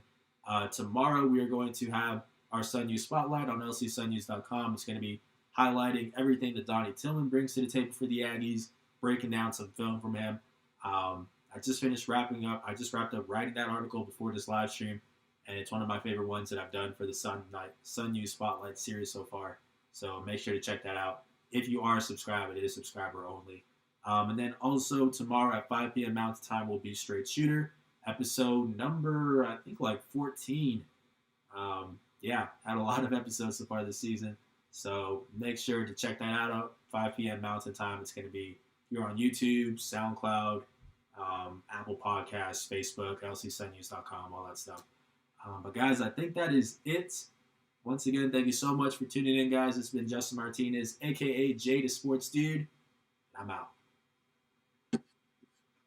Tomorrow we are going to have our Sun News Spotlight on lcsunnews.com. It's going to be highlighting everything that Donnie Tillman brings to the table for the Aggies, breaking down some film from him. I just finished wrapping up. I just wrapped up writing that article before this live stream, and it's one of my favorite ones that I've done for the Sun U Spotlight series so far. So make sure to check that out. If you are a subscriber, it is subscriber only. And then also tomorrow at 5 p.m. Mountain Time will be Straight Shooter, episode number, I think, like 14. Had a lot of episodes so far this season. So make sure to check that out at 5 p.m. Mountain Time. It's going to be here on YouTube, SoundCloud, Apple Podcasts, Facebook, lcsunnews.com, all that stuff. But guys, I think that is it. Once again, thank you so much for tuning in, guys. It's been Justin Martinez, a.k.a. Jay the Sports Dude. I'm out.